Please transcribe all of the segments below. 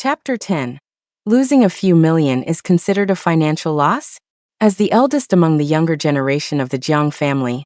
Chapter 10. Losing a few million is considered a financial loss? As the eldest among the younger generation of the Jiang family,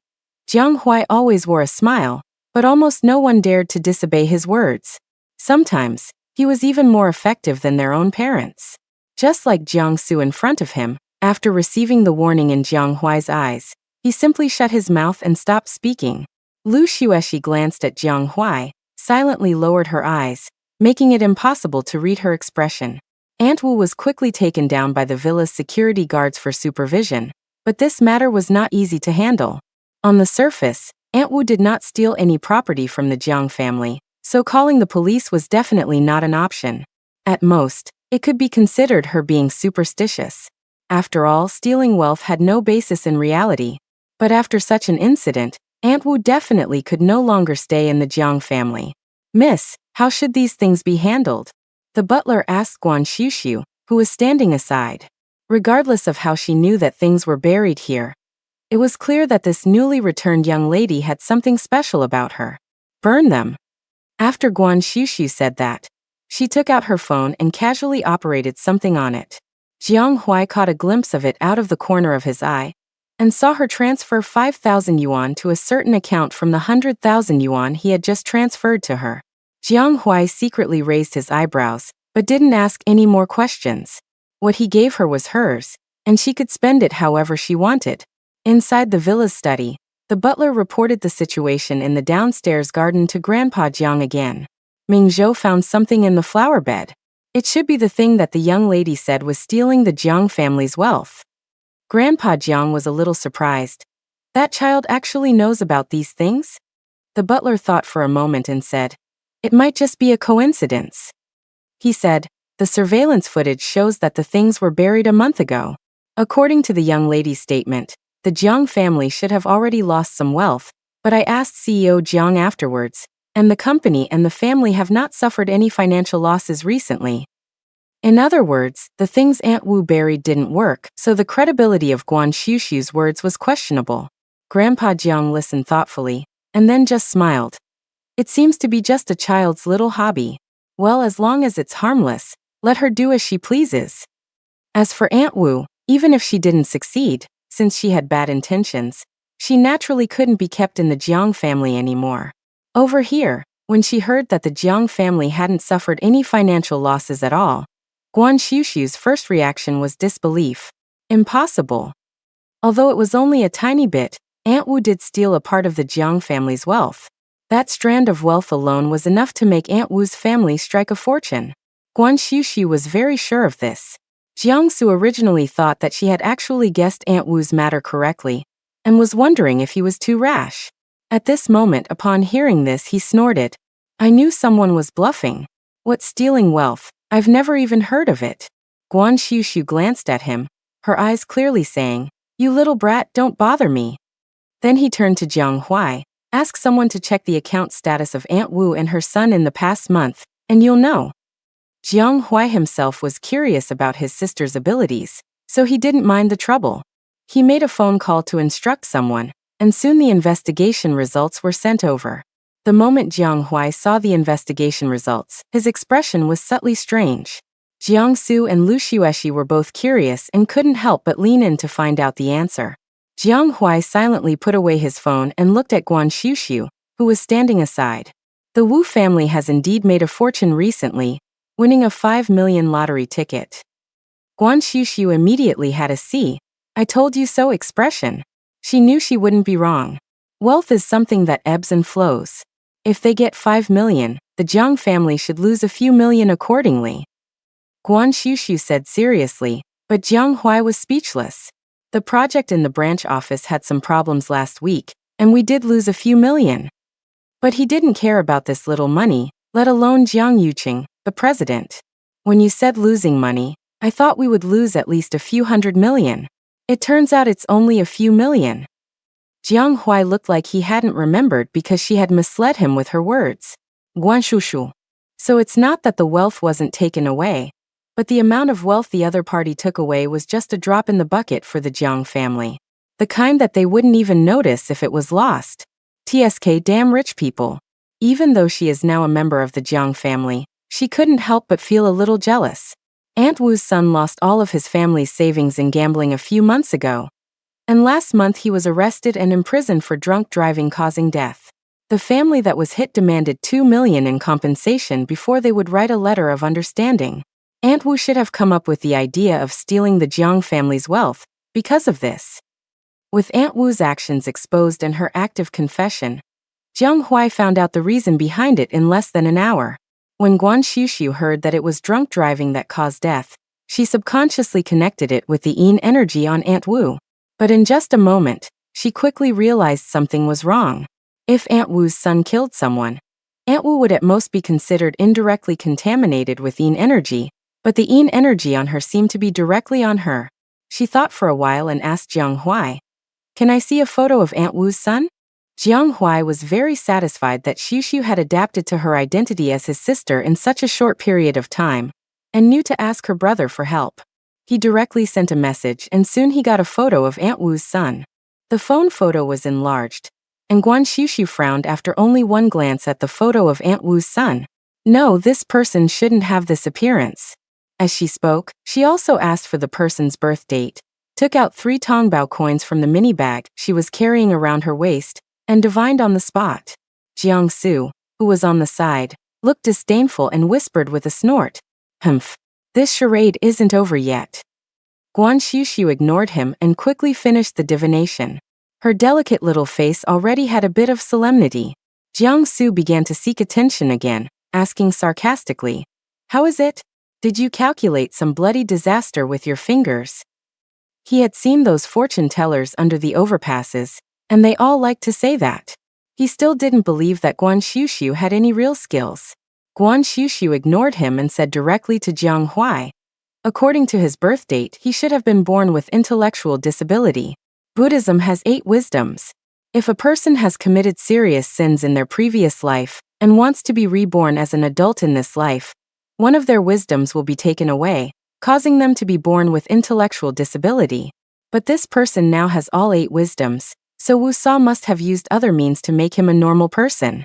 Jiang Huai always wore a smile, but almost no one dared to disobey his words. Sometimes, he was even more effective than their own parents. Just like Jiang Su in front of him, after receiving the warning in Jiang Huai's eyes, he simply shut his mouth and stopped speaking. Lu Xueshi glanced at Jiang Huai, silently lowered her eyes, making it impossible to read her expression. Aunt Wu was quickly taken down by the villa's security guards for supervision, but this matter was not easy to handle. On the surface, Aunt Wu did not steal any property from the Jiang family, so calling the police was definitely not an option. At most, it could be considered her being superstitious. After all, stealing wealth had no basis in reality. But after such an incident, Aunt Wu definitely could no longer stay in the Jiang family. "Miss, how should these things be handled?" the butler asked Guan Xiuxiu, who was standing aside. Regardless of how she knew that things were buried here, it was clear that this newly returned young lady had something special about her. "Burn them." After Guan Xiuxiu said that, she took out her phone and casually operated something on it. Jiang Huai caught a glimpse of it out of the corner of his eye, and saw her transfer 5,000 yuan to a certain account from the 100,000 yuan he had just transferred to her. Jiang Huai secretly raised his eyebrows, but didn't ask any more questions. What he gave her was hers, and she could spend it however she wanted. Inside the villa's study, the butler reported the situation in the downstairs garden to Grandpa Jiang again. Ming Zhou found something in the flower bed. It should be the thing that the young lady said was stealing the Jiang family's wealth. Grandpa Jiang was a little surprised. That child actually knows about these things? The butler thought for a moment and said, "It might just be a coincidence." He said, "The surveillance footage shows that the things were buried a month ago." According to the young lady's statement, the Jiang family should have already lost some wealth, but I asked CEO Jiang afterwards, and the company and the family have not suffered any financial losses recently. In other words, the things Aunt Wu buried didn't work, so the credibility of Guan Xiuxiu's words was questionable. Grandpa Jiang listened thoughtfully, and then just smiled. "It seems to be just a child's little hobby. Well, as long as it's harmless, let her do as she pleases." As for Aunt Wu, even if she didn't succeed, since she had bad intentions, she naturally couldn't be kept in the Jiang family anymore. Over here, when she heard that the Jiang family hadn't suffered any financial losses at all, Guan Xiuxiu's first reaction was disbelief. Impossible. Although it was only a tiny bit, Aunt Wu did steal a part of the Jiang family's wealth. That strand of wealth alone was enough to make Aunt Wu's family strike a fortune. Guan Xiuxiu was very sure of this. Jiang Su originally thought that she had actually guessed Aunt Wu's matter correctly, and was wondering if he was too rash. At this moment, upon hearing this, he snorted. "I knew someone was bluffing. What's stealing wealth? I've never even heard of it." Guan Xiuxiu glanced at him, her eyes clearly saying, "You little brat, don't bother me." Then he turned to Jiang Huai. "Ask someone to check the account status of Aunt Wu and her son in the past month, and you'll know." Jiang Huai himself was curious about his sister's abilities, so he didn't mind the trouble. He made a phone call to instruct someone, and soon the investigation results were sent over. The moment Jiang Huai saw the investigation results, his expression was subtly strange. Jiang Su and Lu Xueshi were both curious and couldn't help but lean in to find out the answer. Jiang Huai silently put away his phone and looked at Guan Xiuxiu, who was standing aside. The Wu family has indeed made a fortune recently, winning a 5 million lottery ticket. Guan Xiuxiu immediately had a "I told you so" expression. She knew she wouldn't be wrong. Wealth is something that ebbs and flows. If they get 5 million, the Jiang family should lose a few million accordingly. Guan Xiuxiu said seriously, but Jiang Huai was speechless. "The project in the branch office had some problems last week, and we did lose a few million." But he didn't care about this little money, let alone Jiang Yuqing, the president. "When you said losing money, I thought we would lose at least a few 100 million. It turns out it's only a few million." Jiang Huai looked like he hadn't remembered because she had misled him with her words. "Guan Shushu." So it's not that the wealth wasn't taken away, but the amount of wealth the other party took away was just a drop in the bucket for the Jiang family. The kind that they wouldn't even notice if it was lost. TSK damn rich people. Even though she is now a member of the Jiang family, She couldn't help but feel a little jealous. Aunt Wu's son lost all of his family's savings in gambling a few months ago. And last month he was arrested and imprisoned for drunk driving causing death. The family that was hit demanded $2 million in compensation before they would write a letter of understanding. Aunt Wu should have come up with the idea of stealing the Jiang family's wealth because of this. With Aunt Wu's actions exposed and her active confession, Jiang Huai found out the reason behind it in less than an hour. When Guan Xiuxiu heard that it was drunk driving that caused death, she subconsciously connected it with the yin energy on Aunt Wu. But in just a moment, she quickly realized something was wrong. If Aunt Wu's son killed someone, Aunt Wu would at most be considered indirectly contaminated with yin energy, but the yin energy on her seemed to be directly on her. She thought for a while and asked Jiang Huai, "Can I see a photo of Aunt Wu's son?" Jiang Huai was very satisfied that Xiuxiu had adapted to her identity as his sister in such a short period of time, and knew to ask her brother for help. He directly sent a message and soon he got a photo of Aunt Wu's son. The phone photo was enlarged, and Guan Xiuxiu frowned after only one glance at the photo of Aunt Wu's son. No, this person shouldn't have this appearance. As she spoke, she also asked for the person's birth date, took out 3 Tongbao coins from the mini bag she was carrying around her waist, and divined on the spot. Jiang Su, who was on the side, looked disdainful and whispered with a snort, "Humph, this charade isn't over yet." Guan Xiuxiu ignored him and quickly finished the divination. Her delicate little face already had a bit of solemnity. Jiang Su began to seek attention again, asking sarcastically, "How is it? Did you calculate some bloody disaster with your fingers?" He had seen those fortune tellers under the overpasses, and they all liked to say that. He still didn't believe that Guan Xiuxiu had any real skills. Guan Xiuxiu ignored him and said directly to Jiang Huai, according to his birth date, he should have been born with intellectual disability. Buddhism has 8 wisdoms. If a person has committed serious sins in their previous life and wants to be reborn as an adult in this life, one of their wisdoms will be taken away, causing them to be born with intellectual disability. But this person now has all 8 wisdoms, so Wu Sa must have used other means to make him a normal person.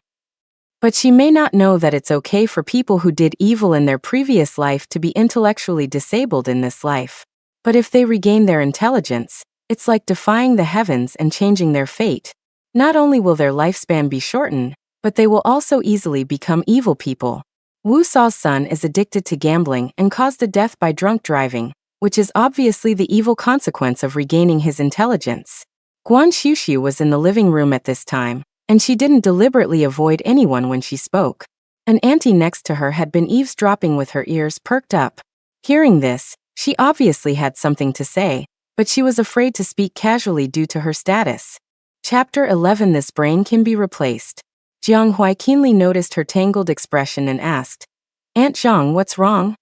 But she may not know that it's okay for people who did evil in their previous life to be intellectually disabled in this life. But if they regain their intelligence, it's like defying the heavens and changing their fate. Not only will their lifespan be shortened, but they will also easily become evil people. Wu Sa's son is addicted to gambling and caused a death by drunk driving, which is obviously the evil consequence of regaining his intelligence. Guan Xiuxiu was in the living room at this time, and she didn't deliberately avoid anyone when she spoke. An auntie next to her had been eavesdropping with her ears perked up. Hearing this, she obviously had something to say, but she was afraid to speak casually due to her status. Chapter 11. This brain can be replaced. Jiang Huai keenly noticed her tangled expression and asked, "Aunt Zhang, what's wrong?"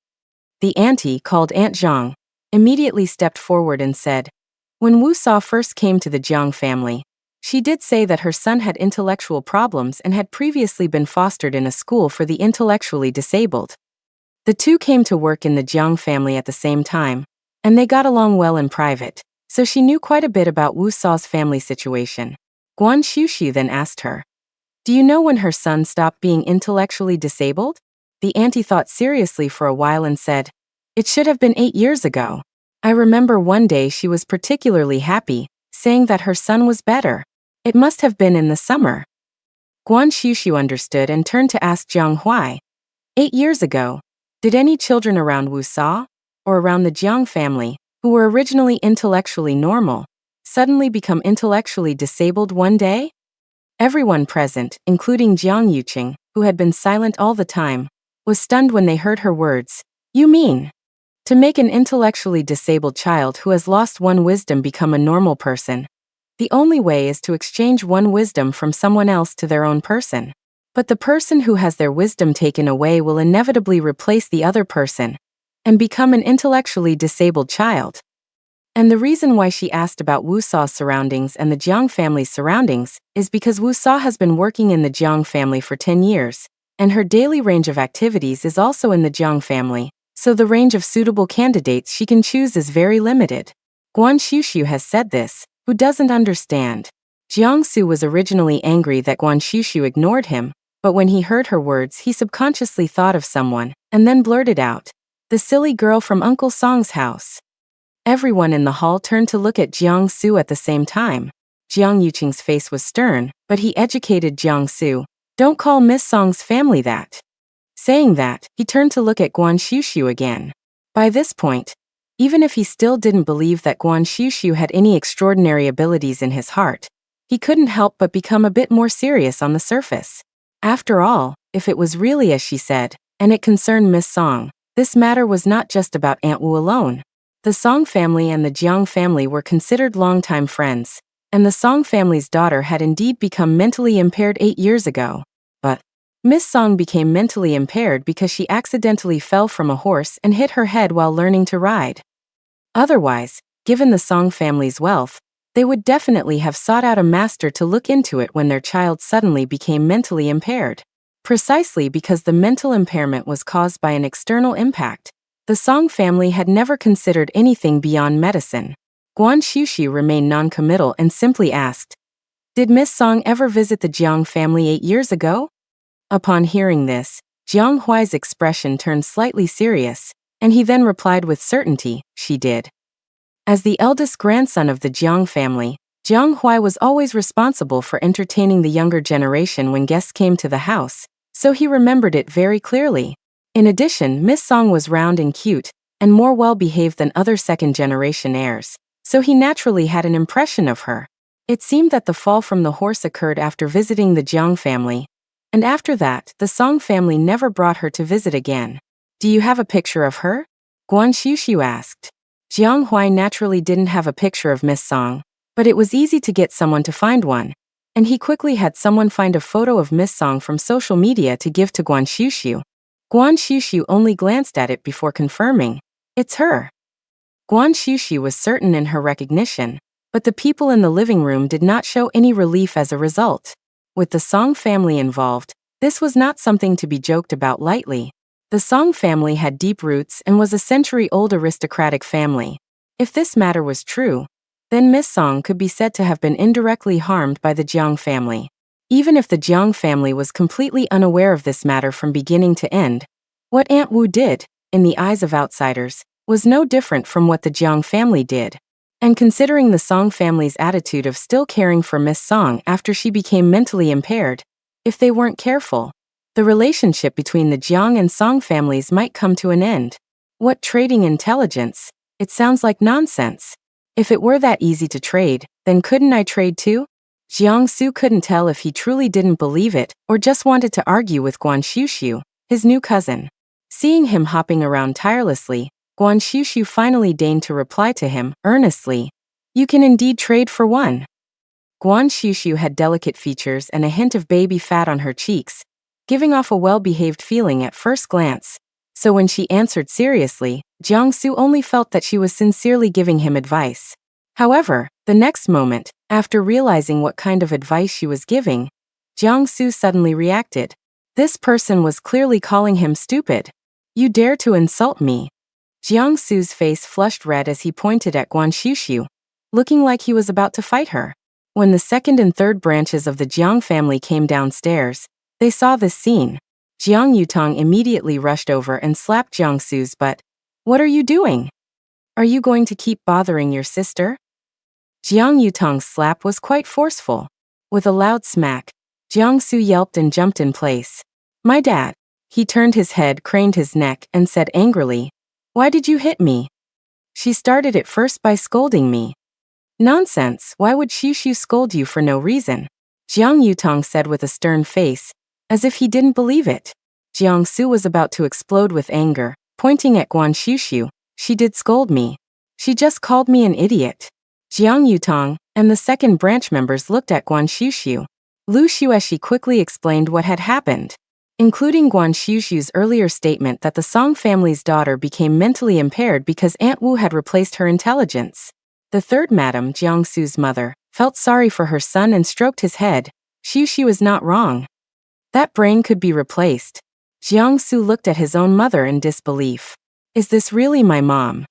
The auntie, called Aunt Zhang, immediately stepped forward and said, "When Wu Sa first came to the Jiang family, she did say that her son had intellectual problems and had previously been fostered in a school for the intellectually disabled. The two came to work in the Jiang family at the same time, and they got along well in private, so she knew quite a bit about Wu Sa's family situation." Guan Xiuxiu then asked her, "Do you know when her son stopped being intellectually disabled?" The auntie thought seriously for a while and said, "It should have been 8 years ago. I remember one day she was particularly happy, saying that her son was better. It must have been in the summer." Guan Xiuxiu understood and turned to ask Jiang Huai, 8 years ago, did any children around Wu Sa, or around the Jiang family, who were originally intellectually normal, suddenly become intellectually disabled one day?" Everyone present, including Jiang Yuqing, who had been silent all the time, was stunned when they heard her words. "You mean to make an intellectually disabled child who has lost one wisdom become a normal person? The only way is to exchange one wisdom from someone else to their own person. But the person who has their wisdom taken away will inevitably replace the other person and become an intellectually disabled child." And the reason why she asked about Wu Sa's surroundings and the Jiang family's surroundings is because Wu Sa has been working in the Jiang family for 10 years, and her daily range of activities is also in the Jiang family, so the range of suitable candidates she can choose is very limited. Guan Xiuxiu has said this. Who doesn't understand? Jiang Su was originally angry that Guan Xiuxiu ignored him, But when he heard her words, he subconsciously thought of someone, and then blurted out, "The silly girl from Uncle Song's house." Everyone in the hall turned to look at Jiang Su at the same time. Jiang Yuqing's face was stern, but he educated Jiang Su, "Don't call Miss Song's family that." Saying that, he turned to look at Guan Xiuxiu again. By this point, even if he still didn't believe that Guan Xiuxiu had any extraordinary abilities in his heart, he couldn't help but become a bit more serious on the surface. After all, if it was really as she said, and it concerned Miss Song, this matter was not just about Aunt Wu alone. The Song family and the Jiang family were considered longtime friends, and the Song family's daughter had indeed become mentally impaired 8 years ago. But Miss Song became mentally impaired because she accidentally fell from a horse and hit her head while learning to ride. Otherwise, given the Song family's wealth, they would definitely have sought out a master to look into it when their child suddenly became mentally impaired. Precisely because the mental impairment was caused by an external impact, the Song family had never considered anything beyond medicine. Guan Xiuxiu remained non-committal and simply asked, "Did Miss Song ever visit the Jiang family 8 years ago?" Upon hearing this, Jiang Huai's expression turned slightly serious, and he then replied with certainty, "She did." As the eldest grandson of the Jiang family, Jiang Huai was always responsible for entertaining the younger generation when guests came to the house, so he remembered it very clearly. In addition, Miss Song was round and cute, and more well-behaved than other second-generation heirs, so he naturally had an impression of her. It seemed that the fall from the horse occurred after visiting the Jiang family, and after that, the Song family never brought her to visit again. "Do you have a picture of her?" Guan Xiuxiu asked. Jiang Huai naturally didn't have a picture of Miss Song, but it was easy to get someone to find one, and he quickly had someone find a photo of Miss Song from social media to give to Guan Xiuxiu. Guan Xiuxiu only glanced at it before confirming, "It's her." Guan Xiuxiu was certain in her recognition, but the people in the living room did not show any relief as a result. With the Song family involved, this was not something to be joked about lightly. The Song family had deep roots and was a century-old aristocratic family. If this matter was true, then Miss Song could be said to have been indirectly harmed by the Jiang family. Even if the Jiang family was completely unaware of this matter from beginning to end, what Aunt Wu did, in the eyes of outsiders, was no different from what the Jiang family did. And considering the Song family's attitude of still caring for Miss Song after she became mentally impaired, if they weren't careful, the relationship between the Jiang and Song families might come to an end. What trading intelligence? It sounds like nonsense. If it were that easy to trade, then couldn't I trade too? Jiang Su couldn't tell if he truly didn't believe it or just wanted to argue with Guan Xiuxiu, his new cousin. Seeing him hopping around tirelessly, Guan Xiuxiu finally deigned to reply to him, earnestly, "You can indeed trade for one." Guan Xiuxiu had delicate features and a hint of baby fat on her cheeks, giving off a well-behaved feeling at first glance, so when she answered seriously, Jiang Su only felt that she was sincerely giving him advice. However, the next moment, after realizing what kind of advice she was giving, Jiang Su suddenly reacted. This person was clearly calling him stupid. "You dare to insult me?" Jiang Su's face flushed red as he pointed at Guan Xiuxiu, looking like he was about to fight her. When the second and third branches of the Jiang family came downstairs, they saw this scene. Jiang Yutong immediately rushed over and slapped Jiang Su's butt. "What are you doing? Are you going to keep bothering your sister?" Jiang Yutong's slap was quite forceful. With a loud smack, Jiang Su yelped and jumped in place. "My dad." He turned his head, craned his neck, and said angrily, "Why did you hit me?" "She started it first by scolding me." "Nonsense, why would Xiuxiu scold you for no reason?" Jiang Yutong said with a stern face, as if he didn't believe it. Jiang Su was about to explode with anger, pointing at Guan Xiuxiu. "She did scold me. She just called me an idiot." Jiang Yutong and the second branch members looked at Guan Xiuxiu. Lu Xueshi quickly explained what had happened, including Guan Xiuxiu's earlier statement that the Song family's daughter became mentally impaired because Aunt Wu had replaced her intelligence. The third madam, Jiang Su's mother, felt sorry for her son and stroked his head. Xiuxiu was not wrong. That brain could be replaced. Jiang Su looked at his own mother in disbelief. "Is this really my mom?"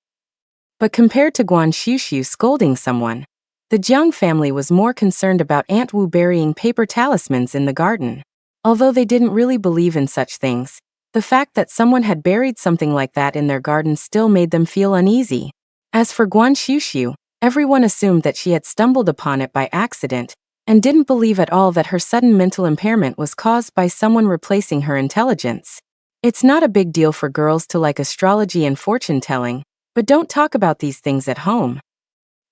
But compared to Guan Xiuxiu scolding someone, the Jiang family was more concerned about Aunt Wu burying paper talismans in the garden. Although they didn't really believe in such things, the fact that someone had buried something like that in their garden still made them feel uneasy. As for Guan Xiushu, everyone assumed that she had stumbled upon it by accident, and didn't believe at all that her sudden mental impairment was caused by someone replacing her intelligence. It's not a big deal for girls to like astrology and fortune-telling, but don't talk about these things at home.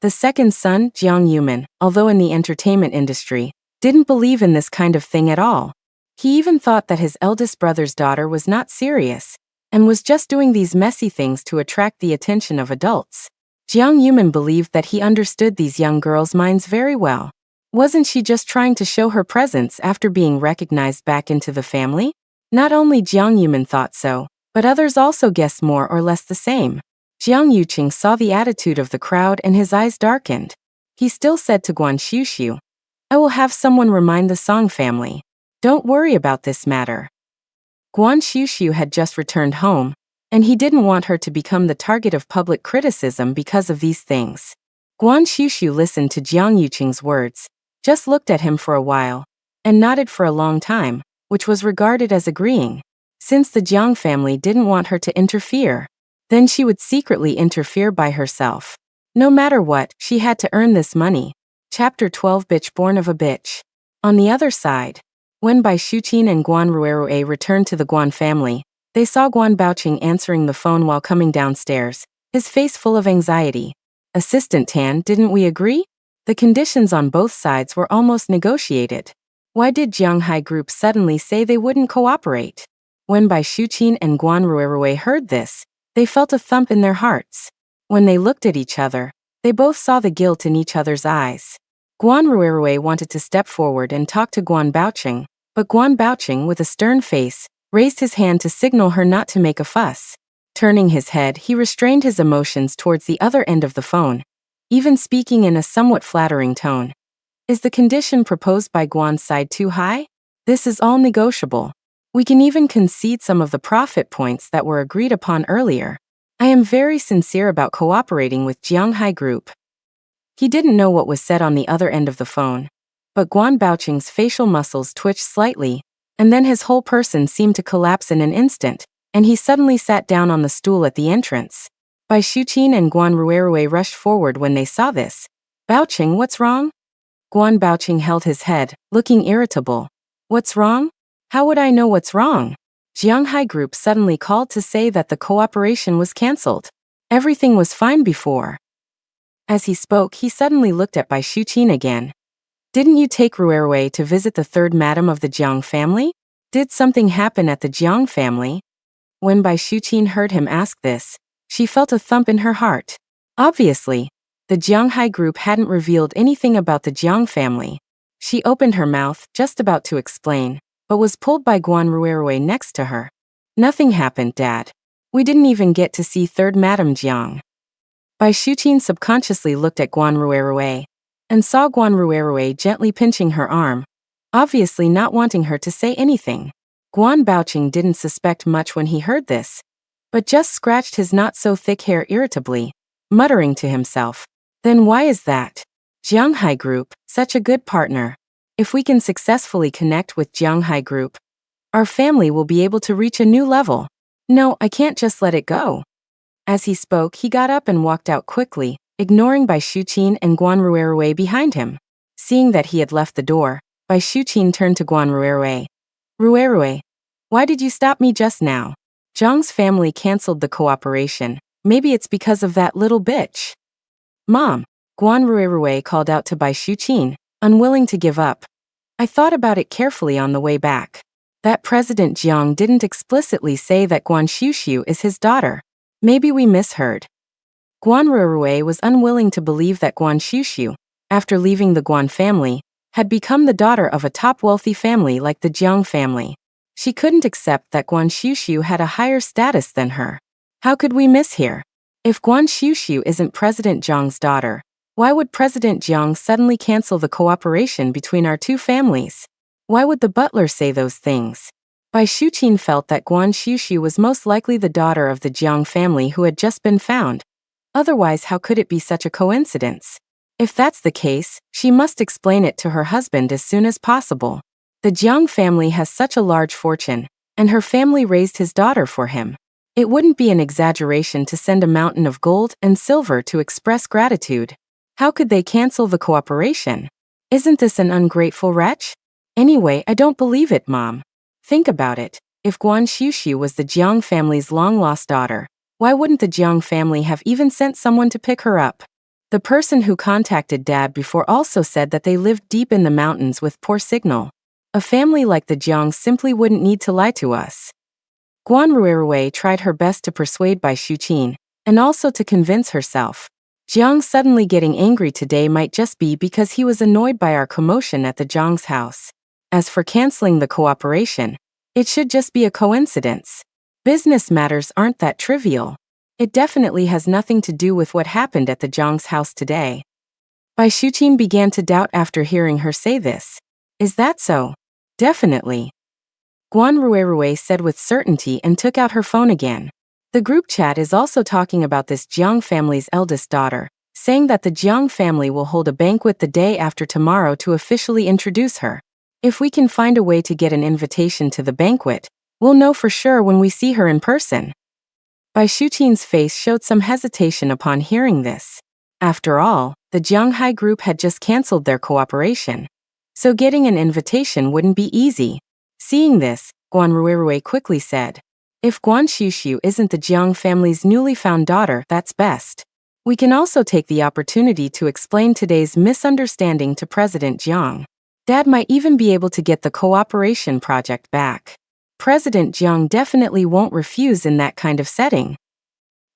The second son, Jiang Yuman, although in the entertainment industry, didn't believe in this kind of thing at all. He even thought that his eldest brother's daughter was not serious, and was just doing these messy things to attract the attention of adults. Jiang Yuman believed that he understood these young girls' minds very well. Wasn't she just trying to show her presence after being recognized back into the family? Not only Jiang Yuman thought so, but others also guessed more or less the same. Jiang Yuqing saw the attitude of the crowd and his eyes darkened. He still said to Guan Xiushu, "I will have someone remind the Song family. Don't worry about this matter." Guan Xiushu had just returned home, and he didn't want her to become the target of public criticism because of these things. Guan Xiushu listened to Jiang Yuqing's words, just looked at him for a while, and nodded for a long time, which was regarded as agreeing. Since the Jiang family didn't want her to interfere, then she would secretly interfere by herself. No matter what, she had to earn this money. Chapter 12, Bitch Born of a Bitch. On the other side, when Bai Shuqin and Guan Ruerue returned to the Guan family, they saw Guan Baoqing answering the phone while coming downstairs, his face full of anxiety. "Assistant Tan, didn't we agree? The conditions on both sides were almost negotiated. Why did Jianghai Group suddenly say they wouldn't cooperate?" When Bai Shuqin and Guan Ruerue heard this, they felt a thump in their hearts. When they looked at each other, they both saw the guilt in each other's eyes. Guan Ruerue wanted to step forward and talk to Guan Baoqing, but Guan Baoqing, with a stern face, raised his hand to signal her not to make a fuss. Turning his head, he restrained his emotions towards the other end of the phone, even speaking in a somewhat flattering tone. "Is the condition proposed by Guan's side too high? This is all negotiable. We can even concede some of the profit points that were agreed upon earlier. I am very sincere about cooperating with Jianghai Group." He didn't know what was said on the other end of the phone, but Guan Baoqing's facial muscles twitched slightly, and then his whole person seemed to collapse in an instant, and he suddenly sat down on the stool at the entrance. Bai Shuqin and Guan Ruerue rushed forward when they saw this. "Baoqing, what's wrong?" Guan Baoqing held his head, looking irritable. "What's wrong? How would I know what's wrong? Jianghai Group suddenly called to say that the cooperation was cancelled. Everything was fine before." As he spoke, he suddenly looked at Bai Shuqin again. "Didn't you take Ruerue to visit the third madam of the Jiang family? Did something happen at the Jiang family?" When Bai Shuqin heard him ask this, she felt a thump in her heart. Obviously, the Jianghai Group hadn't revealed anything about the Jiang family. She opened her mouth, just about to explain, but was pulled by Guan Ruerue next to her. "Nothing happened, Dad. We didn't even get to see third Madam Jiang." Bai Shuqin subconsciously looked at Guan Ruerue, and saw Guan Ruerue gently pinching her arm, obviously not wanting her to say anything. Guan Baoqing didn't suspect much when he heard this, but just scratched his not-so-thick hair irritably, muttering to himself, "Then why is that? Jianghai Group, such a good partner. If we can successfully connect with Jianghai Group, our family will be able to reach a new level. No, I can't just let it go." As he spoke, he got up and walked out quickly, ignoring Bai Shuqin and Guan Ruerue behind him. Seeing that he had left the door, Bai Shuqin turned to Guan Ruerue. "Ruerue, why did you stop me just now? Zhang's family cancelled the cooperation. Maybe it's because of that little bitch." "Mom," Guan Ruerue called out to Bai Shuqin, unwilling to give up. "I thought about it carefully on the way back. That President Jiang didn't explicitly say that Guan Xiushu is his daughter. Maybe we misheard." Guan Ruerue was unwilling to believe that Guan Xiushu, after leaving the Guan family, had become the daughter of a top wealthy family like the Jiang family. She couldn't accept that Guan Xiushu had a higher status than her. How could we mishear? If Guan Xiushu isn't President Jiang's daughter, why would President Jiang suddenly cancel the cooperation between our two families? Why would the butler say those things? Bai Shuqin felt that Guan Xiushu was most likely the daughter of the Jiang family who had just been found. Otherwise, how could it be such a coincidence? If that's the case, she must explain it to her husband as soon as possible. The Jiang family has such a large fortune, and her family raised his daughter for him. It wouldn't be an exaggeration to send a mountain of gold and silver to express gratitude. How could they cancel the cooperation? Isn't this an ungrateful wretch? Anyway, I don't believe it, Mom. Think about it. If Guan Xiuxiu was the Jiang family's long-lost daughter, why wouldn't the Jiang family have even sent someone to pick her up? The person who contacted Dad before also said that they lived deep in the mountains with poor signal. A family like the Jiang simply wouldn't need to lie to us. Guan Ruirui tried her best to persuade Bai Shuqin, and also to convince herself. Jiang suddenly getting angry today might just be because he was annoyed by our commotion at the Jiang's house. As for canceling the cooperation, it should just be a coincidence. Business matters aren't that trivial. It definitely has nothing to do with what happened at the Jiang's house today. Bai Shuqin began to doubt after hearing her say this. Is that so? Definitely. Guan Ruirui said with certainty and took out her phone again. The group chat is also talking about this Jiang family's eldest daughter, saying that the Jiang family will hold a banquet the day after tomorrow to officially introduce her. If we can find a way to get an invitation to the banquet, we'll know for sure when we see her in person. Bai Shuqin's face showed some hesitation upon hearing this. After all, the Jianghai group had just cancelled their cooperation, so getting an invitation wouldn't be easy. Seeing this, Guan Ruirui quickly said, if Guan Xiuxiu isn't the Jiang family's newly found daughter, that's best. We can also take the opportunity to explain today's misunderstanding to President Jiang. Dad might even be able to get the cooperation project back. President Jiang definitely won't refuse in that kind of setting.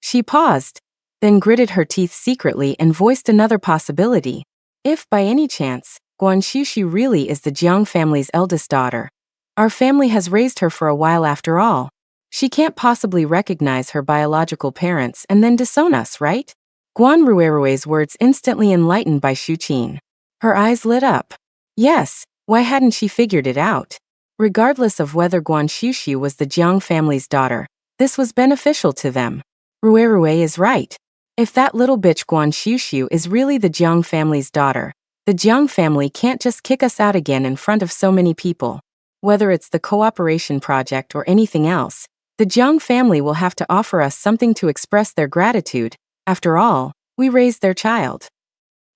She paused, then gritted her teeth secretly and voiced another possibility. If by any chance, Guan Xiuxiu really is the Jiang family's eldest daughter, our family has raised her for a while after all. She can't possibly recognize her biological parents and then disown us, right? Guan Ruirui's words instantly enlightened Bai Shuqin. Her eyes lit up. Yes, why hadn't she figured it out? Regardless of whether Guan Xiuxiu was the Jiang family's daughter, this was beneficial to them. Ruirui is right. If that little bitch Guan Xiuxiu is really the Jiang family's daughter, the Jiang family can't just kick us out again in front of so many people. Whether it's the cooperation project or anything else, the Jiang family will have to offer us something to express their gratitude. After all, we raised their child.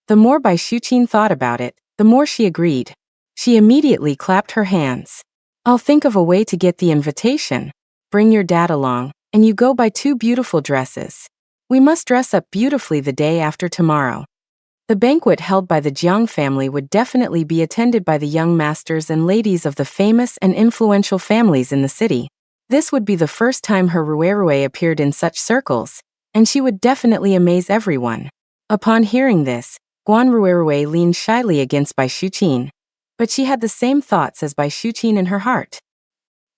The more Bai Shuqin thought about it, the more she agreed. She immediately clapped her hands. I'll think of a way to get the invitation. Bring your dad along, and you go buy 2 beautiful dresses. We must dress up beautifully the day after tomorrow. The banquet held by the Jiang family would definitely be attended by the young masters and ladies of the famous and influential families in the city. This would be the first time her Ruirui appeared in such circles, and she would definitely amaze everyone. Upon hearing this, Guan Ruirui leaned shyly against Bai Shuqin, but she had the same thoughts as Bai Shuqin in her heart.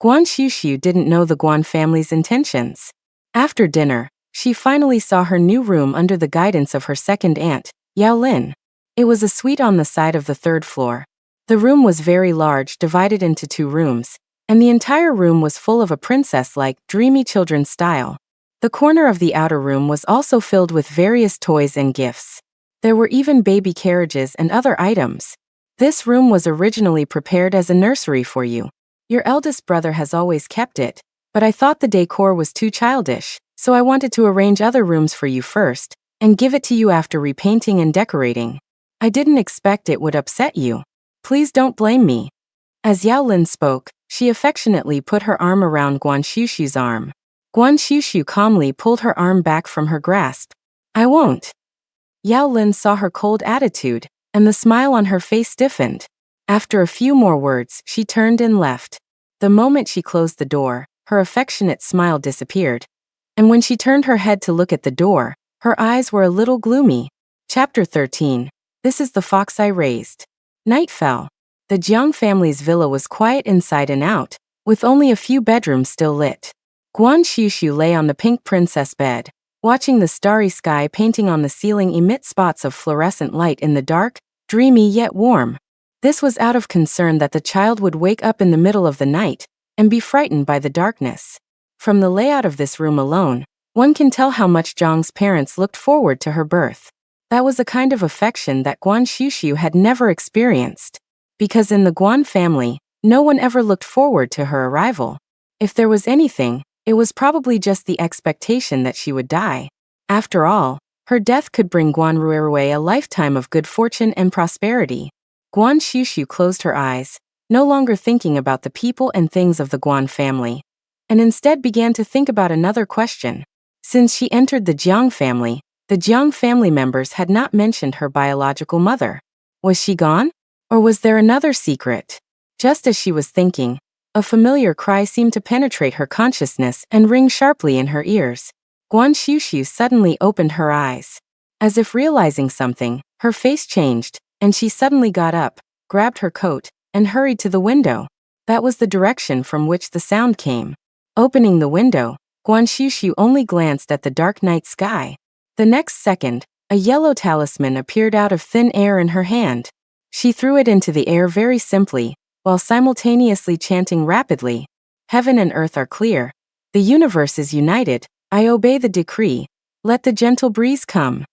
Guan Xiuxiu didn't know the Guan family's intentions. After dinner, she finally saw her new room under the guidance of her second aunt, Yao Lin. It was a suite on the side of the 3rd floor. The room was very large, divided into 2 rooms, and the entire room was full of a princess-like, dreamy children's style. The corner of the outer room was also filled with various toys and gifts. There were even baby carriages and other items. This room was originally prepared as a nursery for you. Your eldest brother has always kept it, but I thought the decor was too childish, so I wanted to arrange other rooms for you first, and give it to you after repainting and decorating. I didn't expect it would upset you. Please don't blame me. As Yao Lin spoke, she affectionately put her arm around Guan Xiuxiu's arm. Guan Xiuxiu calmly pulled her arm back from her grasp. I won't. Yao Lin saw her cold attitude, and the smile on her face stiffened. After a few more words, she turned and left. The moment she closed the door, her affectionate smile disappeared. And when she turned her head to look at the door, her eyes were a little gloomy. Chapter 13. This is the fox I raised. Night fell. The Jiang family's villa was quiet inside and out, with only a few bedrooms still lit. Guan Xiuxiu lay on the pink princess bed, watching the starry sky painting on the ceiling emit spots of fluorescent light in the dark, dreamy yet warm. This was out of concern that the child would wake up in the middle of the night and be frightened by the darkness. From the layout of this room alone, one can tell how much Zhang's parents looked forward to her birth. That was a kind of affection that Guan Xiuxiu had never experienced. Because in the Guan family, No one ever looked forward to her arrival. If there was anything, it was probably just the expectation that she would die. After all, her death could bring Guan Ruirui a lifetime of good fortune and prosperity. Guan Xushu closed her eyes, no longer thinking about the people and things of the Guan family, and instead began to think about another question. Since she entered the Jiang family members had not mentioned her biological mother. Was she gone? Or was there another secret? Just as she was thinking, a familiar cry seemed to penetrate her consciousness and ring sharply in her ears. Guan Xushu suddenly opened her eyes. As if realizing something, her face changed, and she suddenly got up, grabbed her coat, and hurried to the window. That was the direction from which the sound came. Opening the window, Guan Xushu only glanced at the dark night sky. The next second, a yellow talisman appeared out of thin air in her hand. She threw it into the air very simply, while simultaneously chanting rapidly, "Heaven and earth are clear. The universe is united. I obey the decree. Let the gentle breeze come."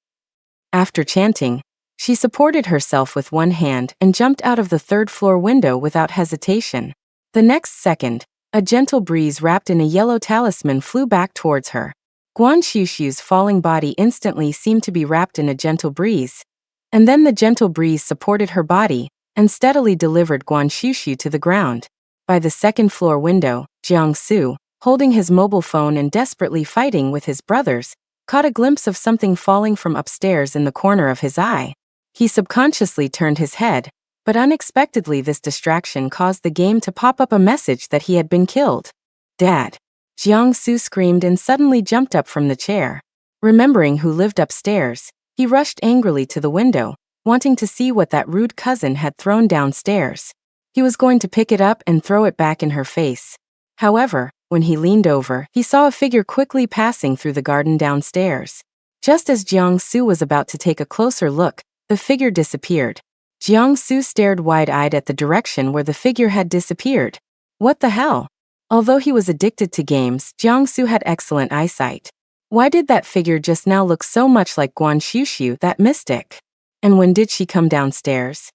After chanting, she supported herself with one hand and jumped out of the third-floor window without hesitation. The next second, a gentle breeze wrapped in a yellow talisman flew back towards her. Guan Xushu's falling body instantly seemed to be wrapped in a gentle breeze, and then the gentle breeze supported her body and steadily delivered Guan Xushu to the ground. By the second-floor window, Jiang Su, holding his mobile phone and desperately fighting with his brothers, caught a glimpse of something falling from upstairs in the corner of his eye. He subconsciously turned his head, but unexpectedly this distraction caused the game to pop up a message that he had been killed. "Dad!" Jiang Su screamed and suddenly jumped up from the chair. Remembering who lived upstairs, he rushed angrily to the window, wanting to see what that rude cousin had thrown downstairs. He was going to pick it up and throw it back in her face. However, when he leaned over, he saw a figure quickly passing through the garden downstairs. Just as Jiang Su was about to take a closer look, the figure disappeared. Jiang Su stared wide-eyed at the direction where the figure had disappeared. What the hell? Although he was addicted to games, Jiang Su had excellent eyesight. Why did that figure just now look so much like Guan Xushu, that mystic? And when did she come downstairs?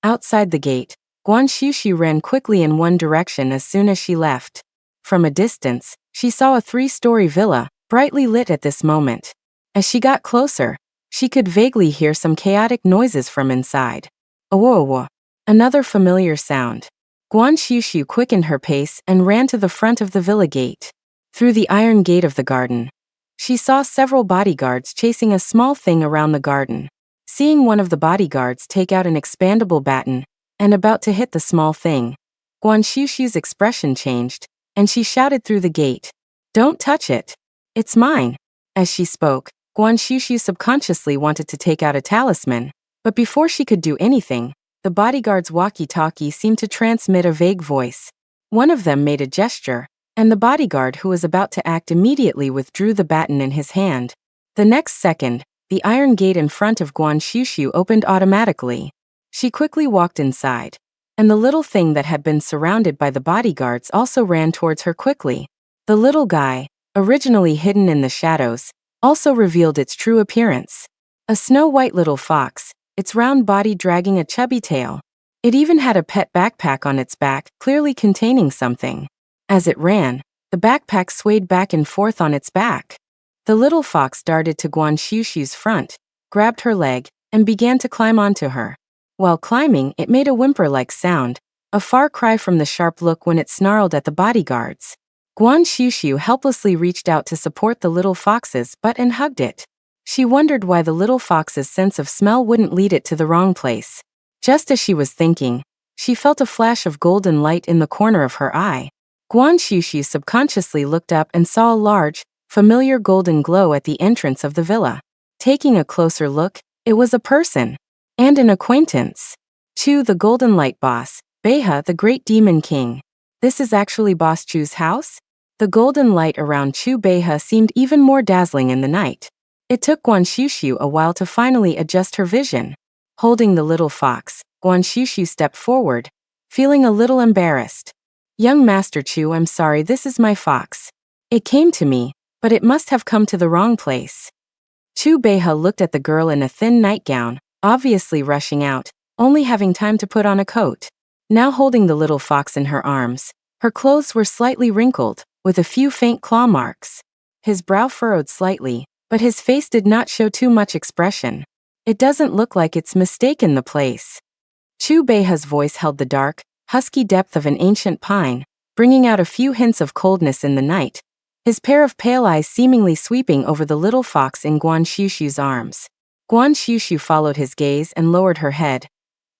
Outside the gate, Guan Xushu ran quickly in one direction as soon as she left. From a distance, she saw a 3-story villa, brightly lit at this moment. As she got closer, she could vaguely hear some chaotic noises from inside. Awo-awo. Another familiar sound. Guan Xushu quickened her pace and ran to the front of the villa gate. Through the iron gate of the garden, she saw several bodyguards chasing a small thing around the garden. Seeing one of the bodyguards take out an expandable baton and about to hit the small thing, Guan Xushu's expression changed, and she shouted through the gate, "Don't touch it. It's mine." As she spoke, Guan Xushu subconsciously wanted to take out a talisman, but before she could do anything, the bodyguard's walkie-talkie seemed to transmit a vague voice. One of them made a gesture, and the bodyguard who was about to act immediately withdrew the baton in his hand. The next second, the iron gate in front of Guan Xushu opened automatically. She quickly walked inside, and the little thing that had been surrounded by the bodyguards also ran towards her quickly. The little guy, originally hidden in the shadows, also revealed its true appearance. A snow-white little fox, its round body dragging a chubby tail. It even had a pet backpack on its back, clearly containing something. As it ran, the backpack swayed back and forth on its back. The little fox darted to Guan Xushu's front, grabbed her leg, and began to climb onto her. While climbing, it made a whimper-like sound, a far cry from the sharp look when it snarled at the bodyguards. Guan Xushu helplessly reached out to support the little fox's butt and hugged it. She wondered why the little fox's sense of smell wouldn't lead it to the wrong place. Just as she was thinking, she felt a flash of golden light in the corner of her eye. Guan Xushu subconsciously looked up and saw a large, familiar golden glow at the entrance of the villa. Taking a closer look, it was a person. And an acquaintance. Chu, the Golden Light Boss, Beihe, the Great Demon King. This is actually Boss Chu's house? The golden light around Chu Beihe seemed even more dazzling in the night. It took Guan Xushu a while to finally adjust her vision. Holding the little fox, Guan Xushu stepped forward, feeling a little embarrassed. "Young Master Chu, I'm sorry, this is my fox. It came to me, but it must have come to the wrong place." Chu Beihe looked at the girl in a thin nightgown, obviously rushing out, only having time to put on a coat. now holding the little fox in her arms. Her clothes were slightly wrinkled, with a few faint claw marks. His brow furrowed slightly, but his face did not show too much expression. It doesn't look like it's mistaken the place. Chu Beiha's voice held the dark, husky depth of an ancient pine, bringing out a few hints of coldness in the night, his pair of pale eyes seemingly sweeping over the little fox in Guan Xiushu's arms. Guan Xiushu followed his gaze and lowered her head,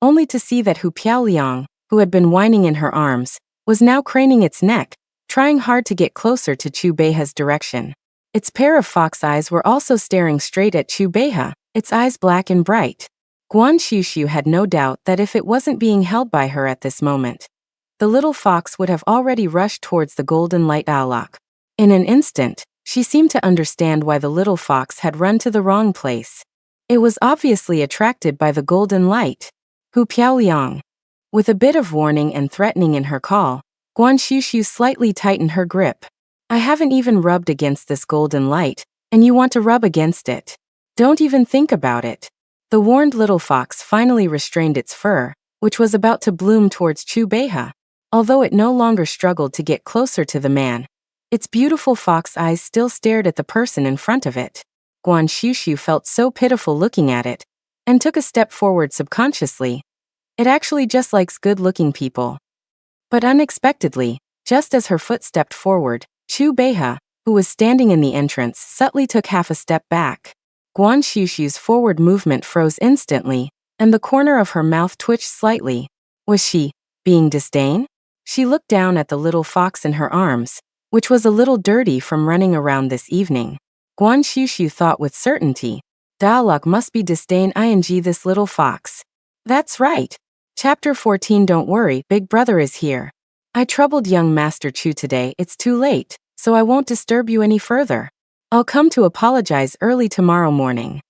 only to see that Hu Piaoliang, who had been whining in her arms, was now craning its neck, trying hard to get closer to Chu Beiha's direction. Its pair of fox eyes were also staring straight at Chu Beiha, its eyes black and bright. Guan Xiushu had no doubt that if it wasn't being held by her at this moment, the little fox would have already rushed towards the golden light Daolak. In an instant, she seemed to understand why the little fox had run to the wrong place. It was obviously attracted by the golden light. Hu Piaoliang. With a bit of warning and threatening in her call, Guan Xiushu slightly tightened her grip. I haven't even rubbed against this golden light, and you want to rub against it. Don't even think about it. The warned little fox finally restrained its fur, which was about to bloom towards Chu Beiha. Although it no longer struggled to get closer to the man, its beautiful fox eyes still stared at the person in front of it. Guan Xiushu felt so pitiful looking at it, and took a step forward subconsciously. It actually just likes good-looking people. But unexpectedly, just as her foot stepped forward, Chu Beiha, who was standing in the entrance, subtly took half a step back. Guan Xiushu's forward movement froze instantly, and the corner of her mouth twitched slightly. Was she being disdain? She looked down at the little fox in her arms, which was a little dirty from running around this evening. Guan Xiushu thought with certainty, Daolak must be disdain this little fox. That's right. Chapter 14. Don't worry, Big Brother is here. I troubled young Master Chu today, it's too late, so I won't disturb you any further. I'll come to apologize early tomorrow morning.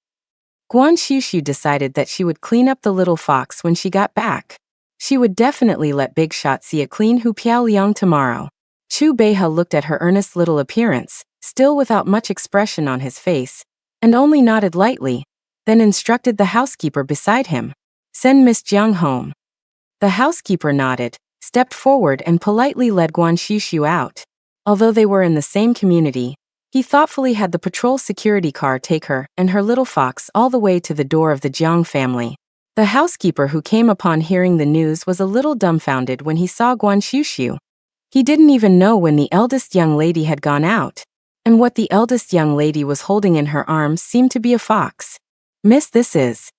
Guan Xiushu decided that she would clean up the little fox when she got back. She would definitely let Big Shot see a clean Hu Piaoliang tomorrow. Chu Beiha looked at her earnest little appearance, still without much expression on his face, and only nodded lightly, then instructed the housekeeper beside him. Send Miss Jiang home. The housekeeper nodded, stepped forward and politely led Guan Xiushu out. Although they were in the same community, he thoughtfully had the patrol security car take her and her little fox all the way to the door of the Jiang family. The housekeeper who came upon hearing the news was a little dumbfounded when he saw Guan Xiushu. He didn't even know when the eldest young lady had gone out, and what the eldest young lady was holding in her arms seemed to be a fox. Miss, this is.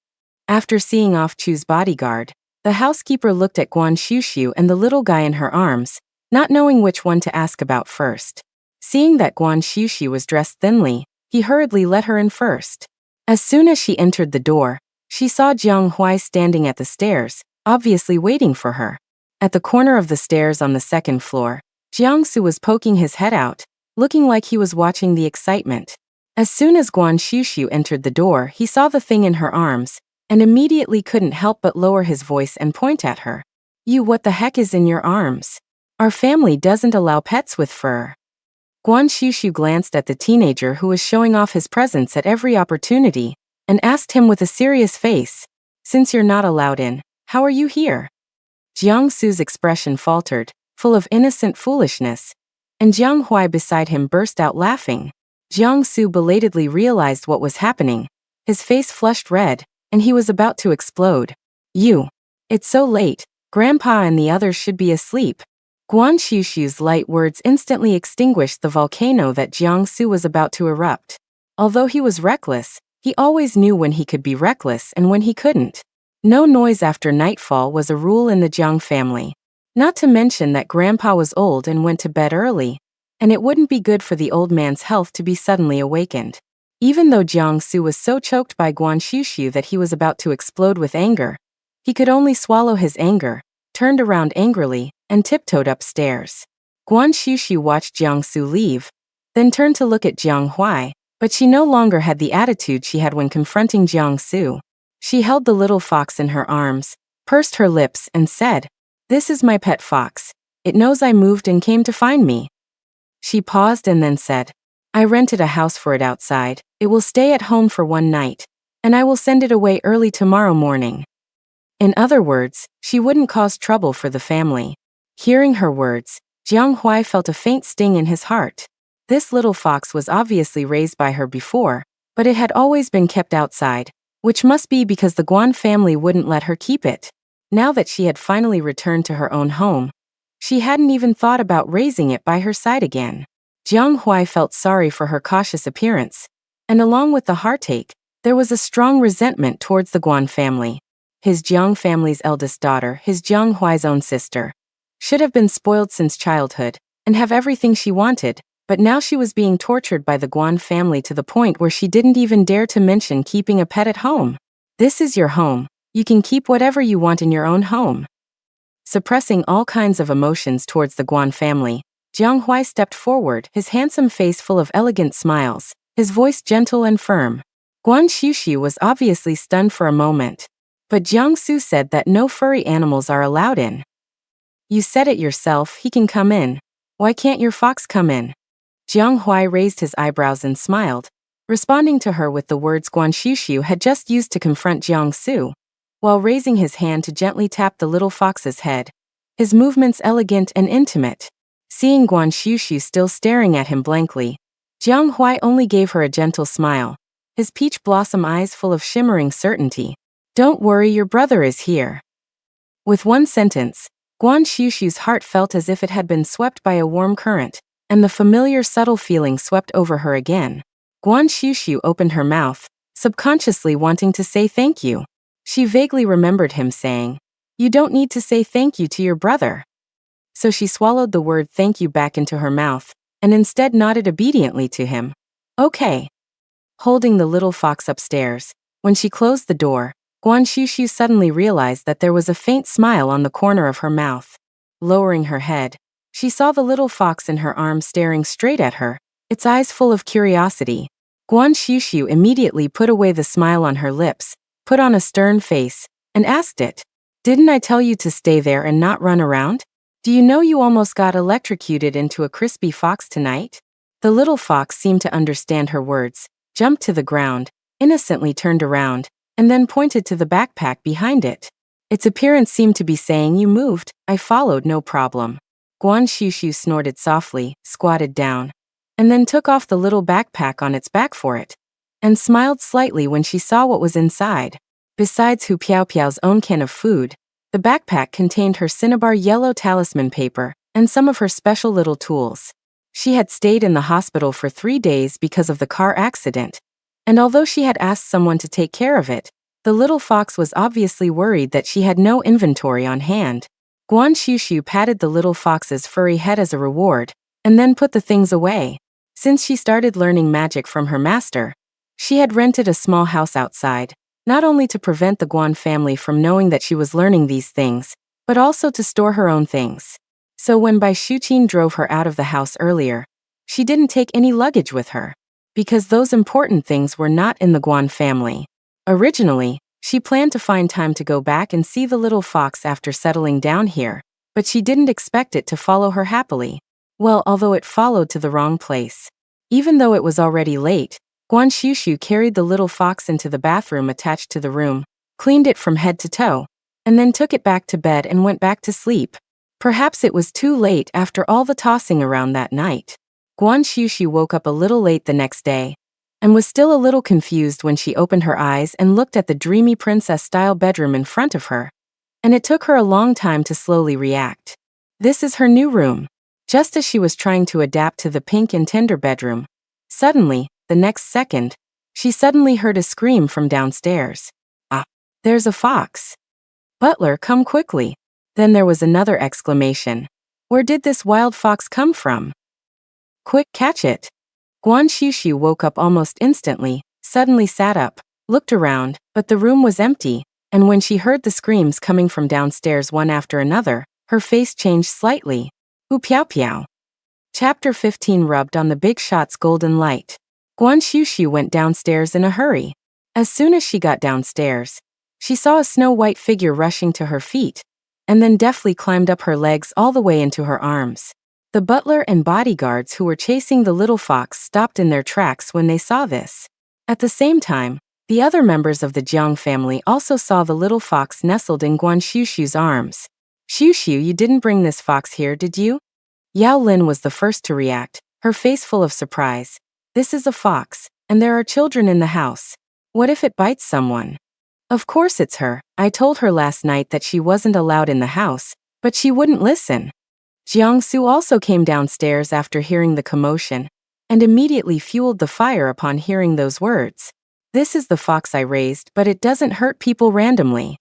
After seeing off Chu's bodyguard, the housekeeper looked at Guan Xiushu and the little guy in her arms, not knowing which one to ask about first. Seeing that Guan Xiushu was dressed thinly, he hurriedly let her in first. As soon as she entered the door, she saw Jiang Hui standing at the stairs, obviously waiting for her. At the corner of the stairs on the second floor, Jiangsu was poking his head out, looking like he was watching the excitement. As soon as Guan Xiushu entered the door, he saw the thing in her arms, and immediately couldn't help but lower his voice and point at her. You, what the heck is in your arms? Our family doesn't allow pets with fur. Guan Xiushu glanced at the teenager who was showing off his presents at every opportunity, and asked him with a serious face, since you're not allowed in, how are you here? Jiangsu's expression faltered, full of innocent foolishness, and Jiang Hui beside him burst out laughing. Jiangsu belatedly realized what was happening. His face flushed red, and he was about to explode. You. It's so late, Grandpa and the others should be asleep. Guan Xiushu's light words instantly extinguished the volcano that Jiangsu was about to erupt. Although he was reckless, he always knew when he could be reckless and when he couldn't. No noise after nightfall was a rule in the Jiang family. Not to mention that Grandpa was old and went to bed early, and it wouldn't be good for the old man's health to be suddenly awakened. Even though Jiangsu was so choked by Guan Xiushu that he was about to explode with anger, he could only swallow his anger, turned around angrily, and tiptoed upstairs. Guan Xiushu watched Jiangsu leave, then turned to look at Jiang Hui, but she no longer had the attitude she had when confronting Jiangsu. She held the little fox in her arms, pursed her lips, and said, "This is my pet fox. It knows I moved and came to find me." She paused and then said, "I rented a house for it outside. It will stay at home for one night, and I will send it away early tomorrow morning." In other words, she wouldn't cause trouble for the family. Hearing her words, Jiang Huai felt a faint sting in his heart. This little fox was obviously raised by her before, but it had always been kept outside, which must be because the Guan family wouldn't let her keep it. Now that she had finally returned to her own home, she hadn't even thought about raising it by her side again. Jiang Huai felt sorry for her cautious appearance, and along with the heartache, there was a strong resentment towards the Guan family. His Jiang family's eldest daughter, his Jiang Huai's own sister, should have been spoiled since childhood and have everything she wanted, but now she was being tortured by the Guan family to the point where she didn't even dare to mention keeping a pet at home. This is your home. You can keep whatever you want in your own home. Suppressing all kinds of emotions towards the Guan family, Jiang Huai stepped forward, his handsome face full of elegant smiles, his voice gentle and firm. Guan Xiuxiu was obviously stunned for a moment, but Jiang Su said that no furry animals are allowed in. You said it yourself, he can come in. Why can't your fox come in? Jiang Huai raised his eyebrows and smiled, responding to her with the words Guan Xiuxiu had just used to confront Jiang Su, while raising his hand to gently tap the little fox's head, his movements elegant and intimate. Seeing Guan Xiuxiu still staring at him blankly, Jiang Huai only gave her a gentle smile, his peach blossom eyes full of shimmering certainty. Don't worry, your brother is here. With one sentence, Guan Xiuxiu's heart felt as if it had been swept by a warm current, and the familiar subtle feeling swept over her again. Guan Xiuxiu opened her mouth, subconsciously wanting to say thank you. She vaguely remembered him saying, "You don't need to say thank you to your brother." So she swallowed the word thank you back into her mouth, and instead nodded obediently to him. Okay. Holding the little fox upstairs, when she closed the door, Guan Xiuxiu suddenly realized that there was a faint smile on the corner of her mouth. Lowering her head, she saw the little fox in her arms staring straight at her, its eyes full of curiosity. Guan Xiuxiu immediately put away the smile on her lips, put on a stern face, and asked it, "Didn't I tell you to stay there and not run around? Do you know you almost got electrocuted into a crispy fox tonight?" The little fox seemed to understand her words, jumped to the ground, innocently turned around, and then pointed to the backpack behind it. Its appearance seemed to be saying, "You moved, I followed, no problem." Guan Xiuxiu snorted softly, squatted down, and then took off the little backpack on its back for it, and smiled slightly when she saw what was inside. Besides Hu Piaopiao's own can of food, the backpack contained her cinnabar yellow talisman paper and some of her special little tools. She had stayed in the hospital for 3 days because of the car accident, and although she had asked someone to take care of it, the little fox was obviously worried that she had no inventory on hand. Guan Xiuxiu patted the little fox's furry head as a reward, and then put the things away. Since she started learning magic from her master, she had rented a small house outside, not only to prevent the Guan family from knowing that she was learning these things, but also to store her own things. So when Bai Shuqin drove her out of the house earlier, she didn't take any luggage with her, because those important things were not in the Guan family. Originally, she planned to find time to go back and see the little fox after settling down here, but she didn't expect it to follow her happily. Well, although it followed to the wrong place. Even though it was already late, Guan Xiuxiu carried the little fox into the bathroom attached to the room, cleaned it from head to toe, and then took it back to bed and went back to sleep. Perhaps it was too late after all the tossing around that night. Guan Xiuxiu woke up a little late the next day, and was still a little confused when she opened her eyes and looked at the dreamy princess-style bedroom in front of her, and it took her a long time to slowly react. This is her new room. Just as she was trying to adapt to the pink and tender bedroom, suddenly, the next second, she suddenly heard a scream from downstairs. "Ah, there's a fox. Butler, come quickly." Then there was another exclamation. "Where did this wild fox come from? Quick, catch it." Guan Xiuxiu woke up almost instantly, suddenly sat up, looked around, but the room was empty, and when she heard the screams coming from downstairs one after another, her face changed slightly. Hu Piaopiao. Chapter 15 rubbed on the big shot's golden light. Guan Xiuxiu went downstairs in a hurry. As soon as she got downstairs, she saw a snow-white figure rushing to her feet, and then deftly climbed up her legs all the way into her arms. The butler and bodyguards who were chasing the little fox stopped in their tracks when they saw this. At the same time, The other members of the Jiang family also saw the little fox nestled in Guan Xiushu's arms. "Xiushu, you didn't bring this fox here, did you?" Yao Lin was the first to react, her face full of surprise. "This is a fox, and there are children in the house. What if it bites someone?" "Of course it's her. I told her last night that she wasn't allowed in the house, but she wouldn't listen." Jiangsu also came downstairs after hearing the commotion, and immediately fueled the fire upon hearing those words. "This is the fox I raised, but it doesn't hurt people randomly."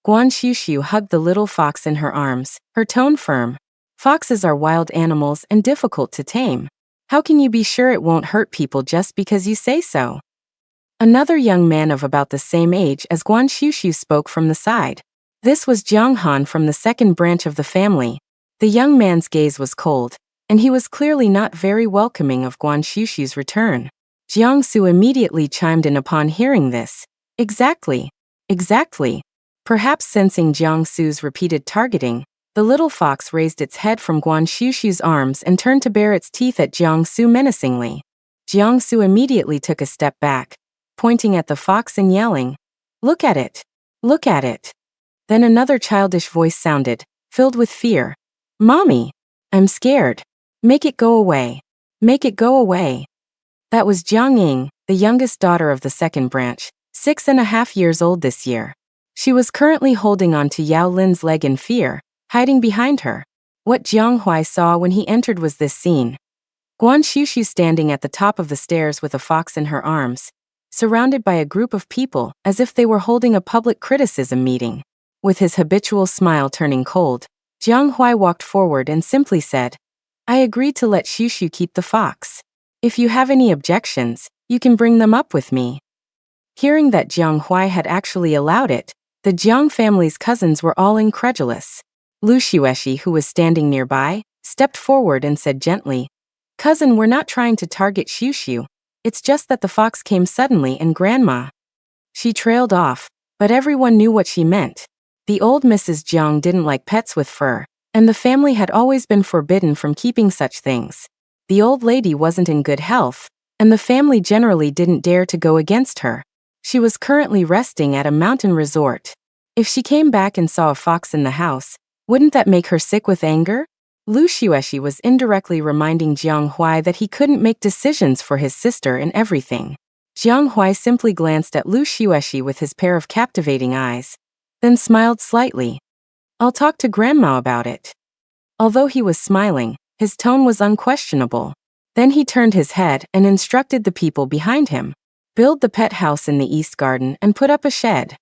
Guan Xiushu hugged the little fox in her arms, her tone firm. "Foxes are wild animals and difficult to tame. How can you be sure it won't hurt people just because you say so?" Another young man of about the same age as Guan Xiushu spoke from the side. This was Jiang Han from the second branch of the family. The young man's gaze was cold, and he was clearly not very welcoming of Guan Xiushu's return. Jiangsu immediately chimed in upon hearing this. Exactly. Perhaps sensing Jiangsu's repeated targeting, the little fox raised its head from Guan Xiushu's arms and turned to bare its teeth at Jiangsu menacingly. Jiangsu immediately took a step back, pointing at the fox and yelling, "Look at it! Look at it!" Then another childish voice sounded, filled with fear. "Mommy! I'm scared! Make it go away! Make it go away!" That was Jiang Ying, the youngest daughter of the second branch, 6.5 years old this year. She was currently holding on to Yao Lin's leg in fear, hiding behind her. What Jiang Huai saw when he entered was this scene. Guan Xiushu standing at the top of the stairs with a fox in her arms, surrounded by a group of people as if they were holding a public criticism meeting. With his habitual smile turning cold, Jiang Huai walked forward and simply said, "I agreed to let Xiushu keep the fox. If you have any objections, you can bring them up with me." Hearing that Jiang Huai had actually allowed it, the Jiang family's cousins were all incredulous. Lu Xueshi, who was standing nearby, stepped forward and said gently, "Cousin, we're not trying to target Xiushu. It's just that the fox came suddenly and Grandma." She trailed off, but everyone knew what she meant. The old Mrs. Jiang didn't like pets with fur, and the family had always been forbidden from keeping such things. The old lady wasn't in good health, and the family generally didn't dare to go against her. She was currently resting at a mountain resort. If she came back and saw a fox in the house, wouldn't that make her sick with anger? Lu Xueshi was indirectly reminding Jiang Huai that he couldn't make decisions for his sister in everything. Jiang Huai simply glanced at Lu Xueshi with his pair of captivating eyes, then smiled slightly. "I'll talk to Grandma about it." Although he was smiling, his tone was unquestionable. Then he turned his head and instructed the people behind him, "Build the pet house in the east garden and put up a shed."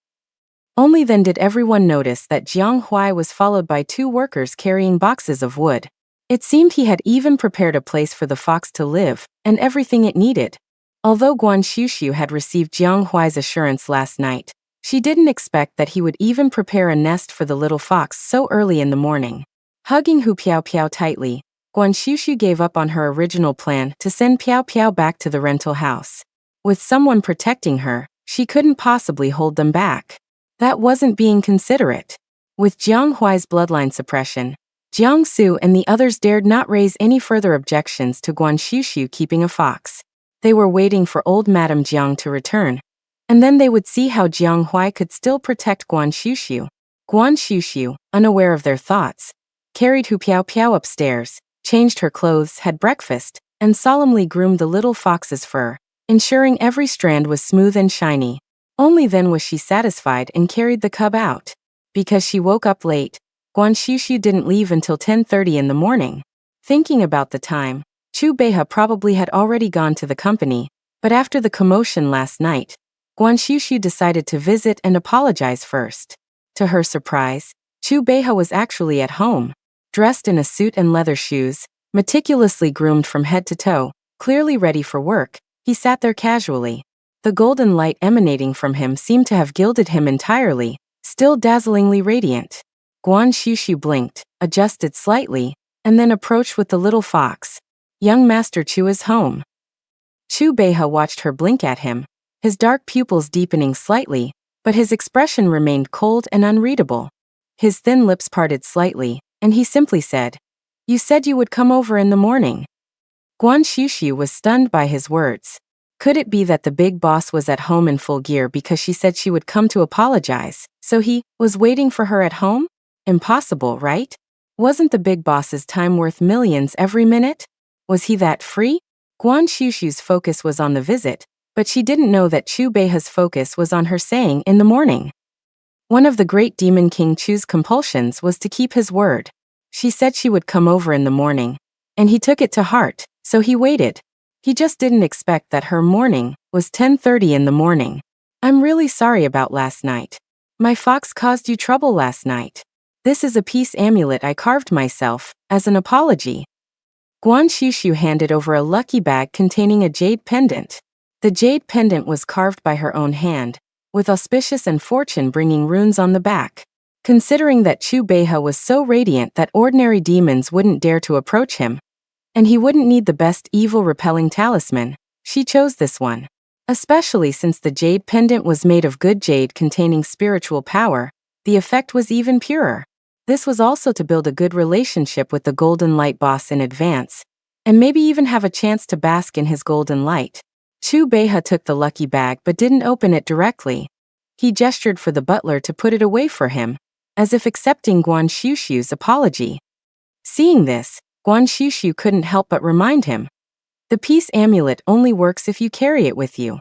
Only then did everyone notice that Jiang Huai was followed by 2 workers carrying boxes of wood. It seemed he had even prepared a place for the fox to live, and everything it needed. Although Guan Xiushu had received Jiang Huai's assurance last night, she didn't expect that he would even prepare a nest for the little fox so early in the morning. Hugging Hu Piao Piao tightly, Guan Xiushu gave up on her original plan to send Piao Piao back to the rental house. With someone protecting her, she couldn't possibly hold them back. That wasn't being considerate. With Jiang Huai's bloodline suppression, Jiang Su and the others dared not raise any further objections to Guan Xiushu keeping a fox. They were waiting for old Madame Jiang to return, and then they would see how Jiang Huai could still protect Guan Xiushu. Guan Xiushu, unaware of their thoughts, carried Hu Piao Piao upstairs, changed her clothes, had breakfast, and solemnly groomed the little fox's fur, ensuring every strand was smooth and shiny. Only then was she satisfied and carried the cub out. Because she woke up late, Guan Xiushu didn't leave until 10:30 in the morning. Thinking about the time, Chu Beiha probably had already gone to the company, but after the commotion last night, Guan Xiushu decided to visit and apologize first. To her surprise, Chu Beiha was actually at home. Dressed in a suit and leather shoes, meticulously groomed from head to toe, clearly ready for work, he sat there casually. The golden light emanating from him seemed to have gilded him entirely, still dazzlingly radiant. Guan Xiushu blinked, adjusted slightly, and then approached with the little fox. "Young Master Chu is home." Chu Beiha watched her blink at him, his dark pupils deepening slightly, but his expression remained cold and unreadable. His thin lips parted slightly, and he simply said, "You said you would come over in the morning." Guan Xiushu was stunned by his words. Could it be that the big boss was at home in full gear because she said she would come to apologize, so he was waiting for her at home? Impossible, right? Wasn't the big boss's time worth millions every minute? Was he that free? Guan Xiushu's focus was on the visit, but she didn't know that Chu Beiha's focus was on her saying in the morning. One of the great Demon King Chu's compulsions was to keep his word. She said she would come over in the morning, and he took it to heart, so he waited. He just didn't expect that her morning was 10:30 in the morning. I'm really sorry about last night. My fox caused you trouble last night. This is a peace amulet I carved myself, as an apology. Guan Xiushu handed over a lucky bag containing a jade pendant. The jade pendant was carved by her own hand, with auspicious and fortune-bringing runes on the back. Considering that Chu Beiha was so radiant that ordinary demons wouldn't dare to approach him, and he wouldn't need the best evil-repelling talisman, she chose this one. Especially since the jade pendant was made of good jade containing spiritual power, the effect was even purer. This was also to build a good relationship with the Golden Light boss in advance, and maybe even have a chance to bask in his golden light. Chu Beiha took the lucky bag but didn't open it directly. He gestured for the butler to put it away for him, as if accepting Guan Xiushu's apology. Seeing this, Guan Xiushu couldn't help but remind him. The peace amulet only works if you carry it with you.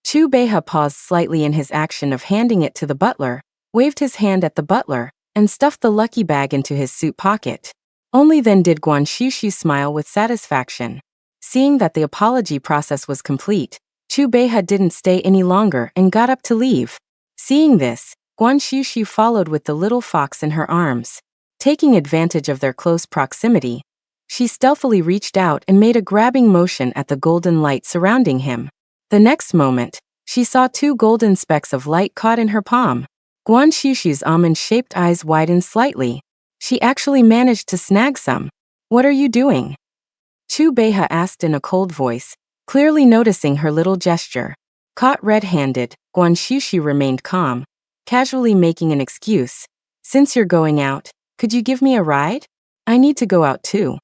Chu Beiha paused slightly in his action of handing it to the butler, waved his hand at the butler, and stuffed the lucky bag into his suit pocket. Only then did Guan Xiushu smile with satisfaction. Seeing that the apology process was complete, Chu Beiha didn't stay any longer and got up to leave. Seeing this, Guan Xiushu followed with the little fox in her arms. Taking advantage of their close proximity, she stealthily reached out and made a grabbing motion at the golden light surrounding him. The next moment, she saw two golden specks of light caught in her palm. Guan Xiushu's almond-shaped eyes widened slightly. She actually managed to snag some. What are you doing? Chu Beiha asked in a cold voice, clearly noticing her little gesture. Caught red-handed, Guan Xiushu remained calm, casually making an excuse. Since you're going out, could you give me a ride? I need to go out too.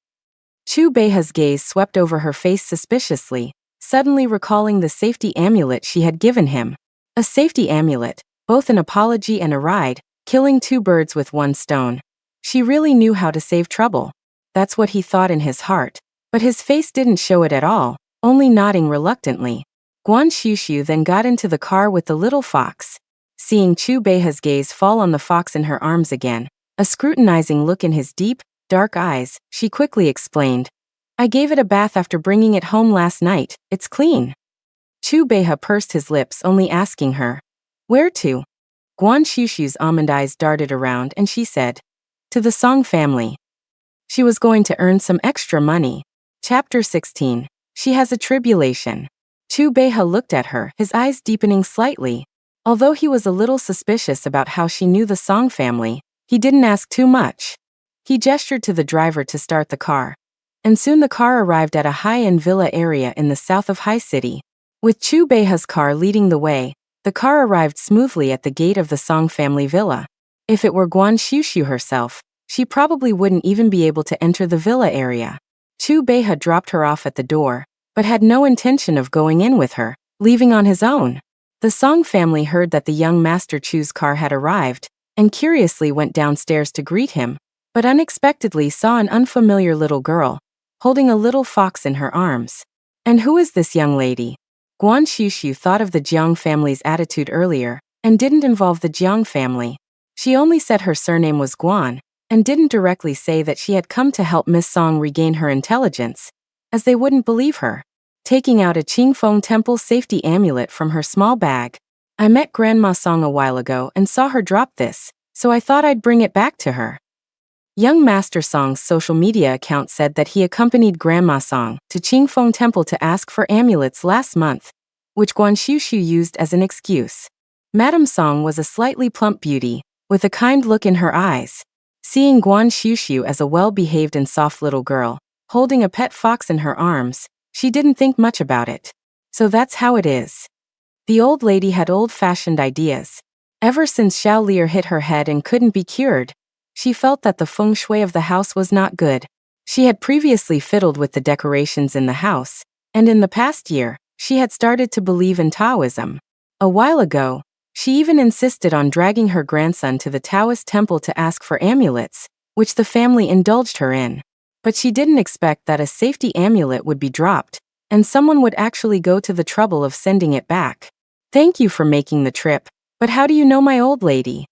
Chu Beiha's gaze swept over her face suspiciously, suddenly recalling the safety amulet she had given him. A safety amulet, both an apology and a ride, killing two birds with one stone. She really knew how to save trouble. That's what he thought in his heart, but his face didn't show it at all, only nodding reluctantly. Guan Xiushu then got into the car with the little fox. Seeing Chu Beiha's gaze fall on the fox in her arms again, a scrutinizing look in his deep, dark eyes, she quickly explained, I gave it a bath after bringing it home last night, it's clean. Chu Beiha pursed his lips, only asking her, where to? Guan Xiushu's almond eyes darted around and she said, to the Song family. She was going to earn some extra money. Chapter 16. She has a tribulation. Chu Beiha looked at her, his eyes deepening slightly. Although he was a little suspicious about how she knew the Song family, he didn't ask too much. He gestured to the driver to start the car. And soon the car arrived at a high-end villa area in the south of High City. With Chu Beiha's car leading the way, the car arrived smoothly at the gate of the Song family villa. If it were Guan Xiushu herself, she probably wouldn't even be able to enter the villa area. Chu Beiha dropped her off at the door, but had no intention of going in with her, leaving on his own. The Song family heard that the young Master Chu's car had arrived, and curiously went downstairs to greet him, but unexpectedly saw an unfamiliar little girl, holding a little fox in her arms. And who is this young lady? Guan Xiushu thought of the Jiang family's attitude earlier, and didn't involve the Jiang family. She only said her surname was Guan, and didn't directly say that she had come to help Miss Song regain her intelligence, as they wouldn't believe her. Taking out a Qingfeng Temple safety amulet from her small bag, I met Grandma Song a while ago and saw her drop this, so I thought I'd bring it back to her. Young Master Song's social media account said that he accompanied Grandma Song to Qingfeng Temple to ask for amulets last month, which Guan Xiushu used as an excuse. Madame Song was a slightly plump beauty, with a kind look in her eyes. Seeing Guan Xiushu as a well-behaved and soft little girl, holding a pet fox in her arms, she didn't think much about it. So that's how it is. The old lady had old-fashioned ideas. Ever since Xiao Lier hit her head and couldn't be cured, she felt that the feng shui of the house was not good. She had previously fiddled with the decorations in the house, and in the past year, She had started to believe in Taoism. A while ago, she even insisted on dragging her grandson to the Taoist temple to ask for amulets, which the family indulged her in. But she didn't expect that a safety amulet would be dropped, and someone would actually go to the trouble of sending it back. Thank you for making the trip, but how do you know my old lady?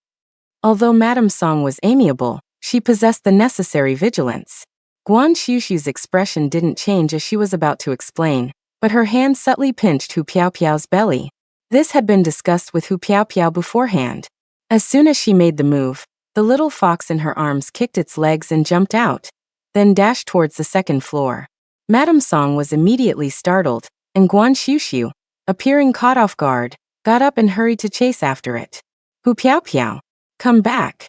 Although Madame Song was amiable, she possessed the necessary vigilance. Guan Xiushu's expression didn't change as she was about to explain, but her hand subtly pinched Hu Piaopiao's belly. This had been discussed with Hu Piaopiao beforehand. As soon as she made the move, the little fox in her arms kicked its legs and jumped out, then dashed towards the second floor. Madame Song was immediately startled, and Guan Xiushu, appearing caught off guard, got up and hurried to chase after it. Hu Piaopiao, come back.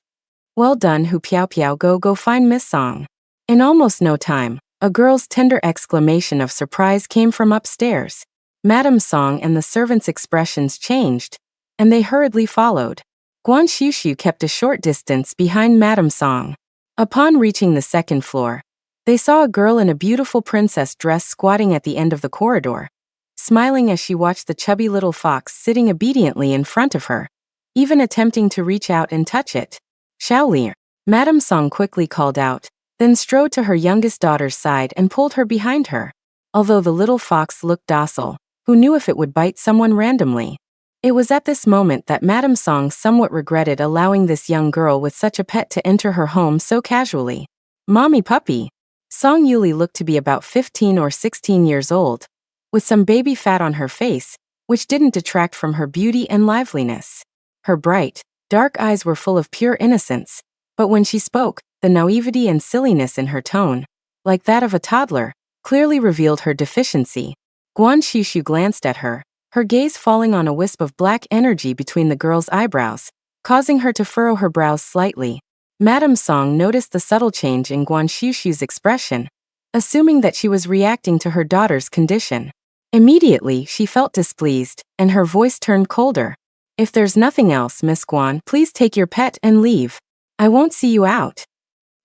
Well done, Hu Piaopiao, go find Miss Song. In almost no time, a girl's tender exclamation of surprise came from upstairs. Madame Song and the servants' expressions changed, and they hurriedly followed. Guan Xiushu kept a short distance behind Madame Song. Upon reaching the second floor, they saw a girl in a beautiful princess dress squatting at the end of the corridor, smiling as she watched the chubby little fox sitting obediently in front of her, even attempting to reach out and touch it. Shaoli, Madame Song quickly called out, then strode to her youngest daughter's side and pulled her behind her. Although the little fox looked docile, who knew if it would bite someone randomly? It was at this moment that Madame Song somewhat regretted allowing this young girl with such a pet to enter her home so casually. Mommy puppy. Song Yuli looked to be about 15 or 16 years old, with some baby fat on her face, which didn't detract from her beauty and liveliness. Her bright, dark eyes were full of pure innocence, but when she spoke, the naivety and silliness in her tone, like that of a toddler, clearly revealed her deficiency. Guan Xiushu glanced at her, her gaze falling on a wisp of black energy between the girl's eyebrows, causing her to furrow her brows slightly. Madame Song noticed the subtle change in Guan Xiushu's expression, assuming that she was reacting to her daughter's condition. Immediately, she felt displeased, and her voice turned colder. If there's nothing else, Miss Guan, please take your pet and leave. I won't see you out.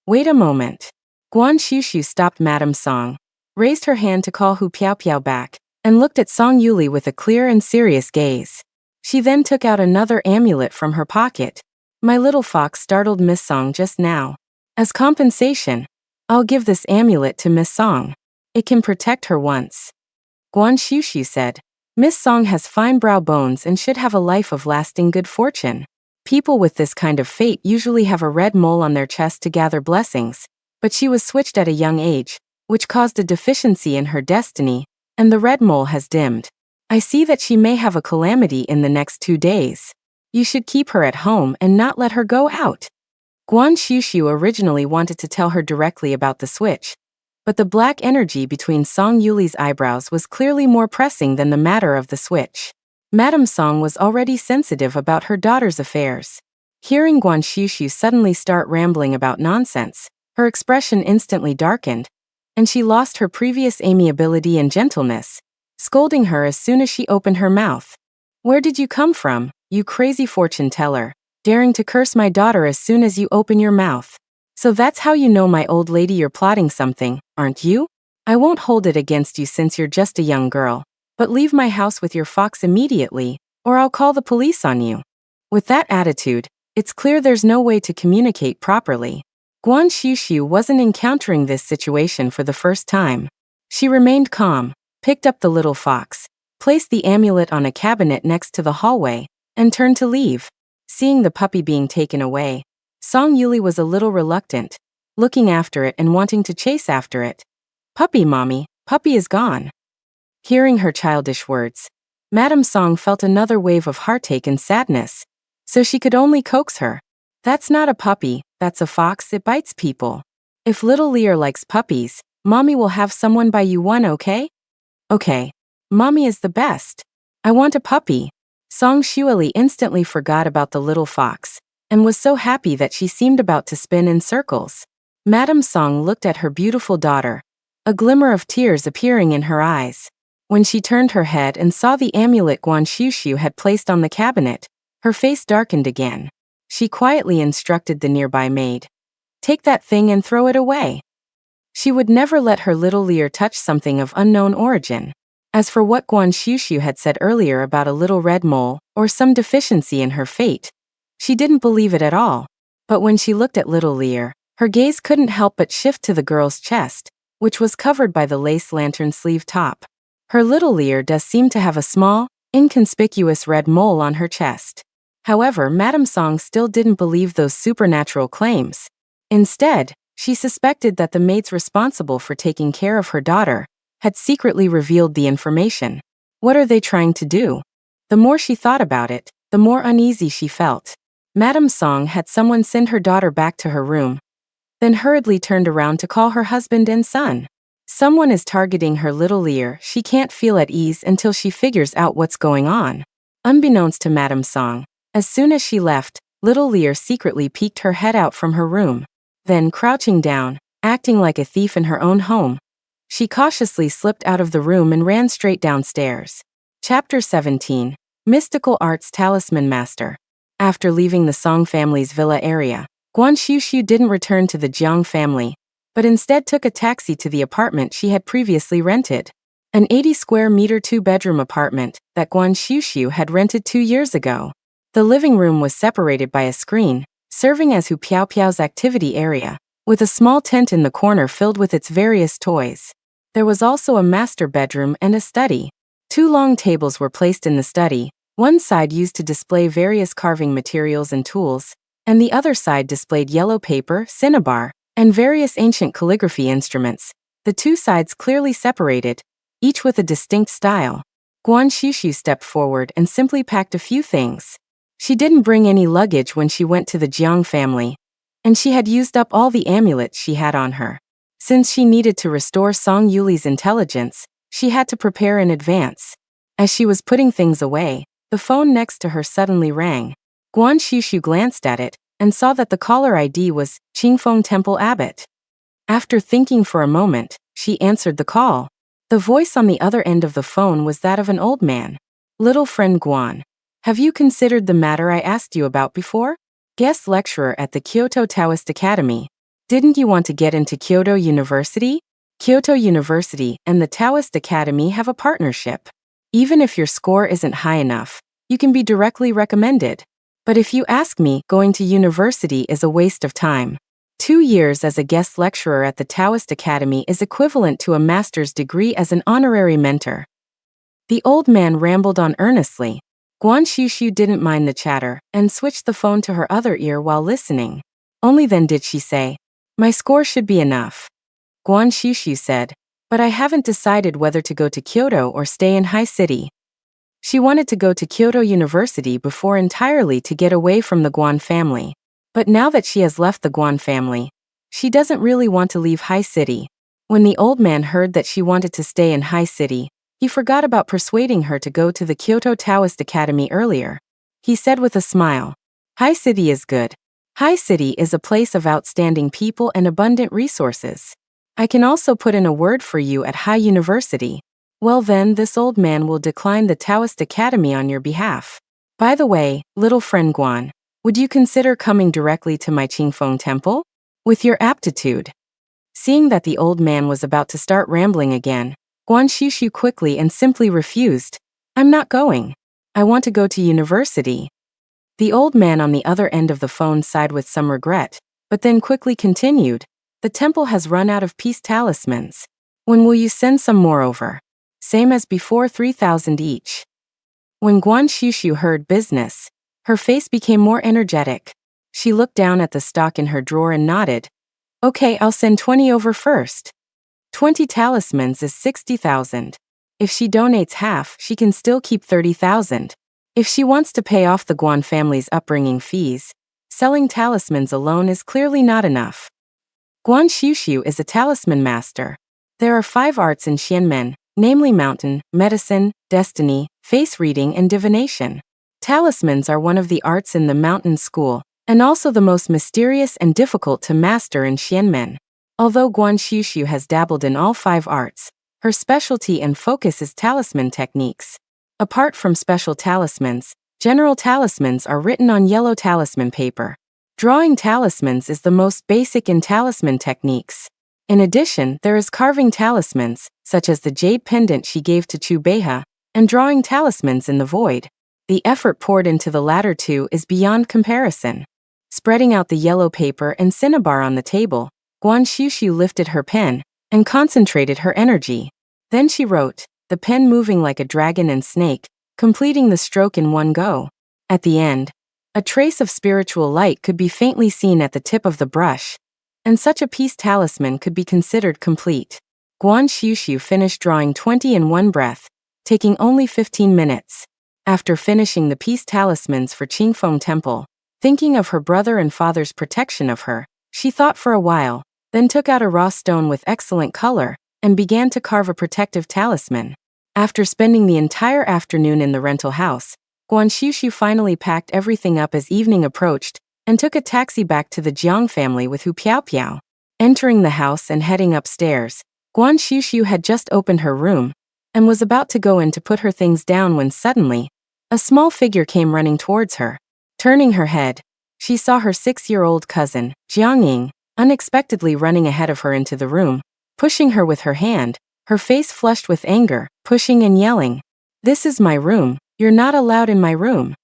Wait a moment. Guan Xiushu stopped Madame Song, raised her hand to call Hu Piaopiao back, and looked at Song Yuli with a clear and serious gaze. She then took out another amulet from her pocket. My little fox startled Miss Song just now. As compensation, I'll give this amulet to Miss Song. It can protect her once. Guan Xiushu said, Miss Song has fine brow bones and should have a life of lasting good fortune. People with this kind of fate usually have a red mole on their chest to gather blessings, but she was switched at a young age, which caused a deficiency in her destiny, and the red mole has dimmed. I see that she may have a calamity in the next 2 days. You should keep her at home and not let her go out. Guan Xiushu originally wanted to tell her directly about the switch, but the black energy between Song Yuli's eyebrows was clearly more pressing than the matter of the switch. Madame Song was already sensitive about her daughter's affairs. Hearing Guan Xiushu suddenly start rambling about nonsense, her expression instantly darkened, and she lost her previous amiability and gentleness, scolding her as soon as she opened her mouth. Where did you come from, you crazy fortune teller, daring to curse my daughter as soon as you open your mouth? So that's how you know, my old lady, you're plotting something, aren't you? I won't hold it against you since you're just a young girl, but leave my house with your fox immediately, or I'll call the police on you. With that attitude, it's clear there's no way to communicate properly. Guan Xiushu wasn't encountering this situation for the first time. She remained calm, picked up the little fox, placed the amulet on a cabinet next to the hallway, and turned to leave. Seeing the puppy being taken away, Song Yuli was a little reluctant, looking after it and wanting to chase after it. Puppy, mommy, puppy is gone. Hearing her childish words, Madame Song felt another wave of heartache and sadness, so she could only coax her. That's not a puppy, that's a fox, it bites people. If little Lear likes puppies, mommy will have someone buy you one, okay? Okay. Mommy is the best. I want a puppy. Song Xueli instantly forgot about the little fox, and was so happy that she seemed about to spin in circles. Madame Song looked at her beautiful daughter, a glimmer of tears appearing in her eyes. When she turned her head and saw the amulet Guan Xiushu had placed on the cabinet, her face darkened again. She quietly instructed the nearby maid, "Take that thing and throw it away." She would never let her little Lear touch something of unknown origin. As for what Guan Xiushu had said earlier about a little red mole, or some deficiency in her fate, she didn't believe it at all. But when she looked at little Lear, her gaze couldn't help but shift to the girl's chest, which was covered by the lace lantern sleeve top. Her little Lear does seem to have a small, inconspicuous red mole on her chest. However, Madame Song still didn't believe those supernatural claims. Instead, she suspected that the maids responsible for taking care of her daughter had secretly revealed the information. What are they trying to do? The more she thought about it, the more uneasy she felt. Madame Song had someone send her daughter back to her room, then hurriedly turned around to call her husband and son. Someone is targeting her little Lear. She can't feel at ease until she figures out what's going on. Unbeknownst to Madame Song, as soon as she left, little Lear secretly peeked her head out from her room. Then, crouching down, acting like a thief in her own home, she cautiously slipped out of the room and ran straight downstairs. Chapter 17. Mystical Arts Talisman Master. After leaving the Song family's villa area, Guan Xiushu didn't return to the Jiang family, but instead took a taxi to the apartment she had previously rented. An 80-square-meter two-bedroom apartment that Guan Xiushu had rented 2 years ago. The living room was separated by a screen, serving as Hu Piao Piao's activity area, with a small tent in the corner filled with its various toys. There was also a master bedroom and a study. 2 long tables were placed in the study, one side used to display various carving materials and tools, and the other side displayed yellow paper, cinnabar, and various ancient calligraphy instruments, the 2 sides clearly separated, each with a distinct style. Guan Xiushu stepped forward and simply packed a few things. She didn't bring any luggage when she went to the Jiang family, and she had used up all the amulets she had on her. Since she needed to restore Song Yuli's intelligence, she had to prepare in advance. As she was putting things away, the phone next to her suddenly rang. Guan Xiushu glanced at it and saw that the caller ID was Qingfeng Temple Abbot. After thinking for a moment, she answered the call. The voice on the other end of the phone was that of an old man. Little friend Guan, have you considered the matter I asked you about before? Guest lecturer at the Kyoto Taoist Academy. Didn't you want to get into Kyoto University? Kyoto University and the Taoist Academy have a partnership. Even if your score isn't high enough, you can be directly recommended. But if you ask me, going to university is a waste of time. 2 years as a guest lecturer at the Taoist Academy is equivalent to a master's degree as an honorary mentor. The old man rambled on earnestly. Guan Xiushu didn't mind the chatter and switched the phone to her other ear while listening. Only then did she say, "My score should be enough." Guan Xiushu said, "But I haven't decided whether to go to Kyoto or stay in High City." She wanted to go to Kyoto University before entirely to get away from the Guan family. But now that she has left the Guan family, she doesn't really want to leave High City. When the old man heard that she wanted to stay in High City, he forgot about persuading her to go to the Kyoto Taoist Academy earlier. He said with a smile, "High City is good. High City is a place of outstanding people and abundant resources. I can also put in a word for you at High University. Well then, this old man will decline the Taoist Academy on your behalf. By the way, little friend Guan, would you consider coming directly to my Qingfeng temple? With your aptitude." Seeing that the old man was about to start rambling again, Guan Xiushu quickly and simply refused. "I'm not going. I want to go to university." The old man on the other end of the phone sighed with some regret, but then quickly continued, "The temple has run out of peace talismans. When will you send some more over?" "Same as before, 3,000 each." When Guan Xiushu heard business, her face became more energetic. She looked down at the stock in her drawer and nodded. "Okay, I'll send 20 over first. 20 talismans is 60,000. If she donates half, she can still keep 30,000. If she wants to pay off the Guan family's upbringing fees, selling talismans alone is clearly not enough." Guan Xiushu is a talisman master. There are 5 arts in Xianmen, namely mountain, medicine, destiny, face reading, and divination. Talismans are one of the arts in the mountain school, and also the most mysterious and difficult to master in Xianmen. Although Guan Xiushu has dabbled in all 5 arts, her specialty and focus is talisman techniques. Apart from special talismans, general talismans are written on yellow talisman paper. Drawing talismans is the most basic in talisman techniques. In addition, there is carving talismans, such as the jade pendant she gave to Chu Beha, and drawing talismans in the void. The effort poured into the latter two is beyond comparison. Spreading out the yellow paper and cinnabar on the table, Guan Xiushu lifted her pen and concentrated her energy. Then she wrote, the pen moving like a dragon and snake, completing the stroke in one go. At the end, a trace of spiritual light could be faintly seen at the tip of the brush, and such a peace talisman could be considered complete. Guan Xiushu finished drawing 20 in one breath, taking only 15 minutes. After finishing the peace talismans for Qingfeng Temple, thinking of her brother and father's protection of her, she thought for a while, then took out a raw stone with excellent color, and began to carve a protective talisman. After spending the entire afternoon in the rental house, Guan Xiushu finally packed everything up as evening approached, and took a taxi back to the Jiang family with Hu Piao. Entering the house and heading upstairs, Guan Xiushu had just opened her room, and was about to go in to put her things down when suddenly, a small figure came running towards her. Turning her head, she saw her 6-year-old cousin, Jiang Ying, unexpectedly running ahead of her into the room, pushing her with her hand, her face flushed with anger, pushing and yelling, "This is my room, you're not allowed in my room."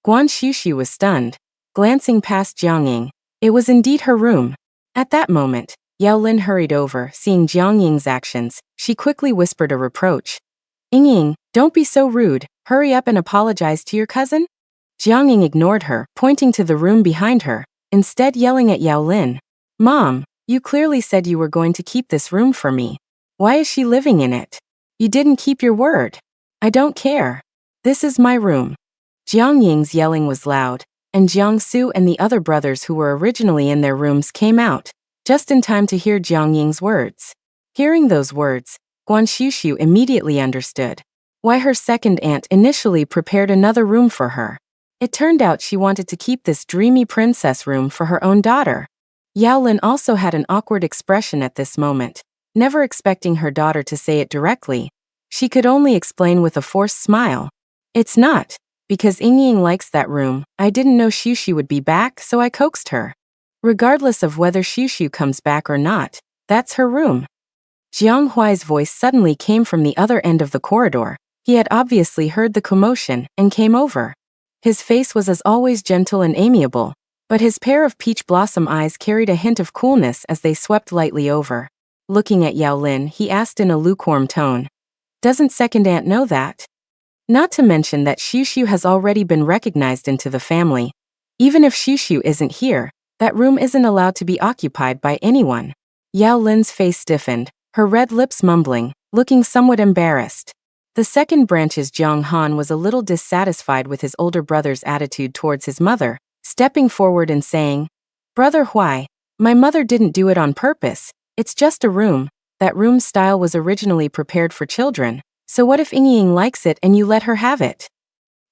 Guan Xiushu was stunned. Glancing past Jiang Ying, it was indeed her room. At that moment, Yao Lin hurried over. Seeing Jiang Ying's actions, she quickly whispered a reproach. "Ying, don't be so rude, hurry up and apologize to your cousin." Jiang Ying ignored her, pointing to the room behind her, instead yelling at Yao Lin. "Mom, you clearly said you were going to keep this room for me. Why is she living in it? You didn't keep your word." "I don't care. This is my room." Jiang Ying's yelling was loud, and Jiang Su and the other brothers who were originally in their rooms came out, just in time to hear Jiang Ying's words. Hearing those words, Guan Xiushu immediately understood why her second aunt initially prepared another room for her. It turned out she wanted to keep this dreamy princess room for her own daughter. Yao Lin also had an awkward expression at this moment, never expecting her daughter to say it directly. She could only explain with a forced smile. "It's not. Because Ying likes that room, I didn't know Xiushu would be back, so I coaxed her. Regardless of whether Xiushu comes back or not, that's her room." Jiang Huai's voice suddenly came from the other end of the corridor. He had obviously heard the commotion and came over. His face was as always gentle and amiable, but his pair of peach blossom eyes carried a hint of coolness as they swept lightly over. Looking at Yao Lin, he asked in a lukewarm tone, "Doesn't second aunt know that? Not to mention that Xiushu has already been recognized into the family. Even if Xiushu isn't here, that room isn't allowed to be occupied by anyone." Yao Lin's face stiffened, her red lips mumbling, looking somewhat embarrassed. The second branch's Jiang Han was a little dissatisfied with his older brother's attitude towards his mother, stepping forward and saying, "Brother Huai, my mother didn't do it on purpose, it's just a room. That room style was originally prepared for children. So what if Ying likes it and you let her have it?"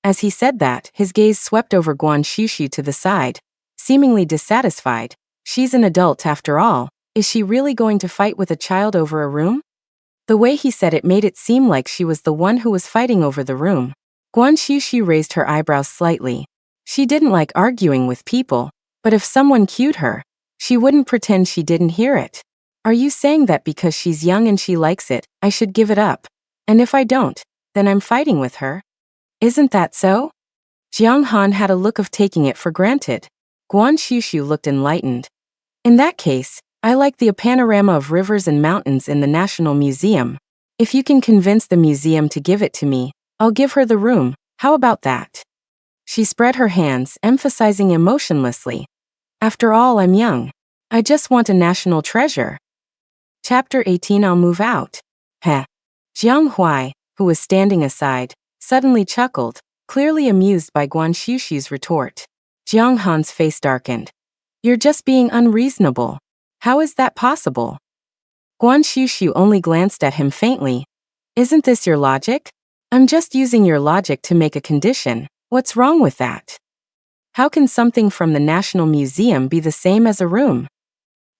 As he said that, his gaze swept over Guan Xiushu to the side, seemingly dissatisfied. She's an adult after all. Is she really going to fight with a child over a room? The way he said it made it seem like she was the one who was fighting over the room. Guan Xiushu raised her eyebrows slightly. She didn't like arguing with people, but if someone cued her, she wouldn't pretend she didn't hear it. "Are you saying that because she's young and she likes it, I should give it up? And if I don't, then I'm fighting with her? Isn't that so?" Jiang Han had a look of taking it for granted. Guan Xiushu looked enlightened. "In that case, I like the panorama of rivers and mountains in the National Museum. If you can convince the museum to give it to me, I'll give her the room. How about that?" She spread her hands, emphasizing emotionlessly. "After all, I'm young. I just want a national treasure." Chapter 18. I'll move out. Heh. Jiang Huai, who was standing aside, suddenly chuckled, clearly amused by Guan Xiushu's retort. Jiang Han's face darkened. "You're just being unreasonable. How is that possible?" Guan Xiushu only glanced at him faintly. "Isn't this your logic? I'm just using your logic to make a condition. What's wrong with that? How can something from the National Museum be the same as a room?"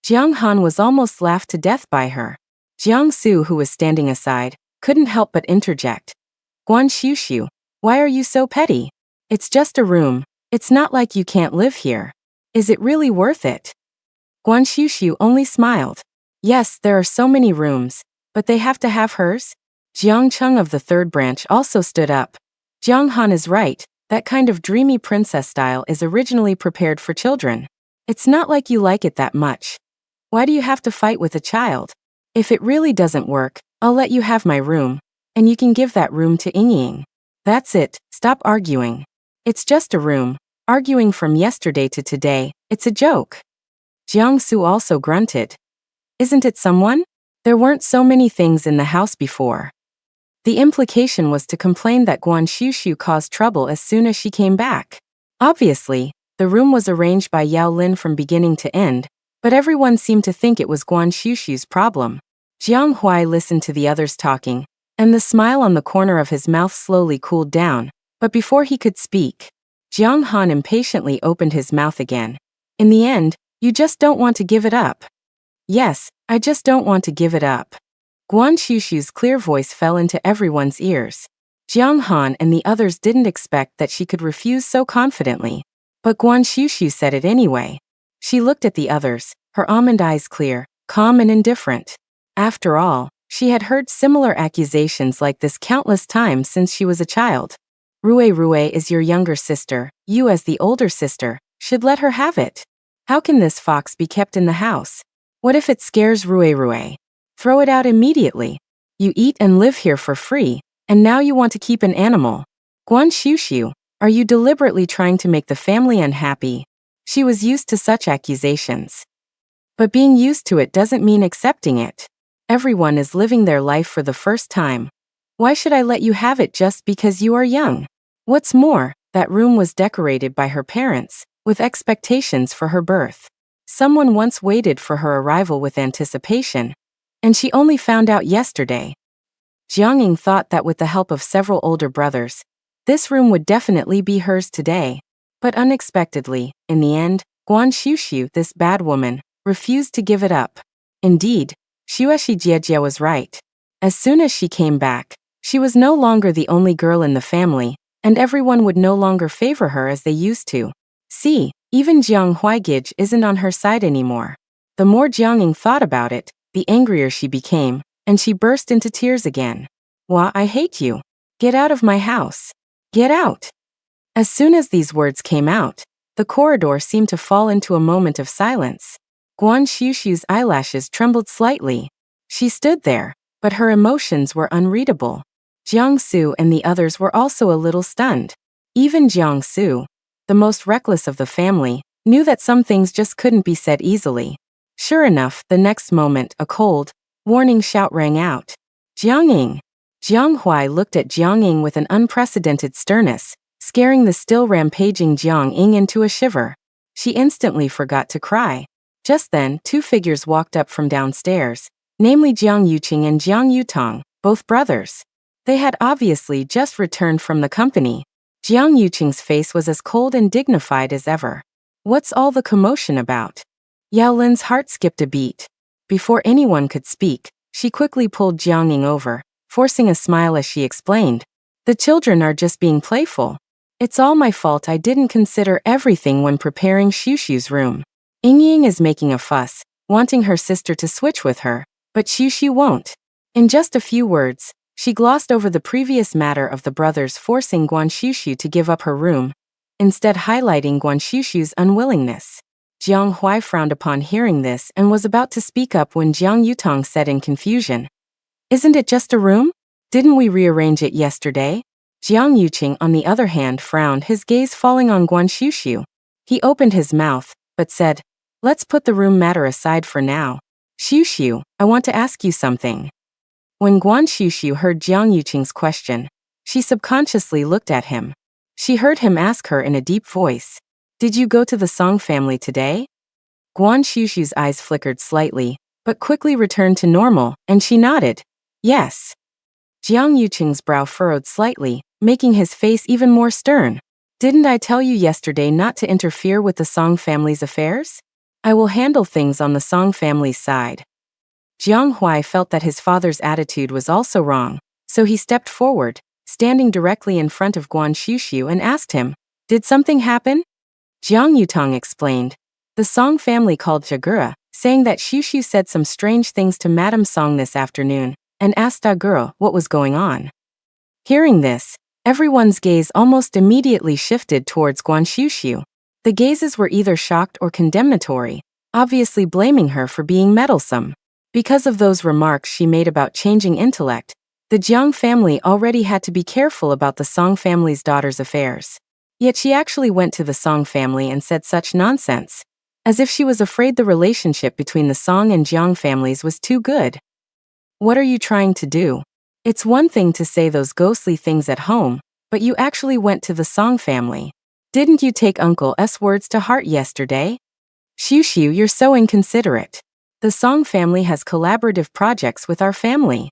Jiang Han was almost laughed to death by her. Jiang Su, who was standing aside, couldn't help but interject. "Guan Xiushu, why are you so petty? It's just a room. It's not like you can't live here. Is it really worth it?" Guan Xiushu only smiled. Yes, there are so many rooms, but they have to have hers? Jiang Cheng of the third branch also stood up. Jiang Han is right, that kind of dreamy princess style is originally prepared for children. It's not like you like it that much. Why do you have to fight with a child? If it really doesn't work, I'll let you have my room, and you can give that room to Yingying. That's it, stop arguing. It's just a room. Arguing from yesterday to today, it's a joke. Jiang Su also grunted. Isn't it someone? There weren't so many things in the house before. The implication was to complain that Guan Xiushu caused trouble as soon as she came back. Obviously, the room was arranged by Yao Lin from beginning to end, but everyone seemed to think it was Guan Xiushu's problem. Jiang Huai listened to the others talking, and the smile on the corner of his mouth slowly cooled down, but before he could speak, Jiang Han impatiently opened his mouth again. In the end, you just don't want to give it up. Yes, I just don't want to give it up. Guan Xiushu's clear voice fell into everyone's ears. Jiang Han and the others didn't expect that she could refuse so confidently, but Guan Xiushu said it anyway. She looked at the others, her almond eyes clear, calm and indifferent. After all, she had heard similar accusations like this countless times since she was a child. Rue is your younger sister, you as the older sister, should let her have it. How can this fox be kept in the house? What if it scares Rue? Throw it out immediately. You eat and live here for free, and now you want to keep an animal. Guan Xiushu, are you deliberately trying to make the family unhappy? She was used to such accusations. But being used to it doesn't mean accepting it. Everyone is living their life for the first time. Why should I let you have it just because you are young? What's more, that room was decorated by her parents, with expectations for her birth. Someone once waited for her arrival with anticipation, and she only found out yesterday. Jiang Ying thought that with the help of several older brothers, this room would definitely be hers today. But unexpectedly, in the end, Guan Xiushu, this bad woman, refused to give it up. Indeed, Xueshi Jiejie was right. As soon as she came back, she was no longer the only girl in the family, and everyone would no longer favor her as they used to. See, even Jiang Huaigij isn't on her side anymore. The more Jiang Ying thought about it, the angrier she became, and she burst into tears again. Wah, I hate you. Get out of my house. Get out. As soon as these words came out, the corridor seemed to fall into a moment of silence. Guan Xiushu's eyelashes trembled slightly. She stood there, but her emotions were unreadable. Jiang Su and the others were also a little stunned. Even Jiang Su, the most reckless of the family, knew that some things just couldn't be said easily. Sure enough, the next moment, a cold, warning shout rang out. Jiang Ying! Jiang Huai looked at Jiang Ying with an unprecedented sternness, scaring the still rampaging Jiang Ying into a shiver. She instantly forgot to cry. Just then, two figures walked up from downstairs, namely Jiang Yuqing and Jiang Yutong, both brothers. They had obviously just returned from the company. Jiang Yuqing's face was as cold and dignified as ever. What's all the commotion about? Yao Lin's heart skipped a beat. Before anyone could speak, she quickly pulled Jiang Ying over, forcing a smile as she explained. The children are just being playful. It's all my fault I didn't consider everything when preparing Xiushu's room. Yingying is making a fuss, wanting her sister to switch with her, but Xiushu won't. In just a few words, she glossed over the previous matter of the brothers forcing Guan Xiushu to give up her room, instead highlighting Guan Xiushu's unwillingness. Jiang Huai frowned upon hearing this and was about to speak up when Jiang Yutong said in confusion, Isn't it just a room? Didn't we rearrange it yesterday? Jiang Yuqing, on the other hand, frowned, his gaze falling on Guan Xiushu. He opened his mouth, but said, Let's put the room matter aside for now. Xiushu, I want to ask you something. When Guan Xiushu heard Jiang Yuqing's question, she subconsciously looked at him. She heard him ask her in a deep voice, Did you go to the Song family today? Guan Xiushu's eyes flickered slightly, but quickly returned to normal, and she nodded. Yes. Jiang Yuqing's brow furrowed slightly, making his face even more stern. Didn't I tell you yesterday not to interfere with the Song family's affairs? I will handle things on the Song family's side. Jiang Huai felt that his father's attitude was also wrong, so he stepped forward, standing directly in front of Guan Xiushu and asked him, Did something happen? Jiang Yutong explained. The Song family called Jagura, saying that Xiu said some strange things to Madame Song this afternoon, and asked Da Girl what was going on. Hearing this, everyone's gaze almost immediately shifted towards Guan Xiu. The gazes were either shocked or condemnatory, obviously blaming her for being meddlesome. Because of those remarks she made about changing intellect, the Jiang family already had to be careful about the Song family's daughter's affairs. Yet she actually went to the Song family and said such nonsense, as if she was afraid the relationship between the Song and Jiang families was too good. What are you trying to do? It's one thing to say those ghostly things at home, but you actually went to the Song family. Didn't you take Uncle S' words to heart yesterday? Xiu, you're so inconsiderate. The Song family has collaborative projects with our family.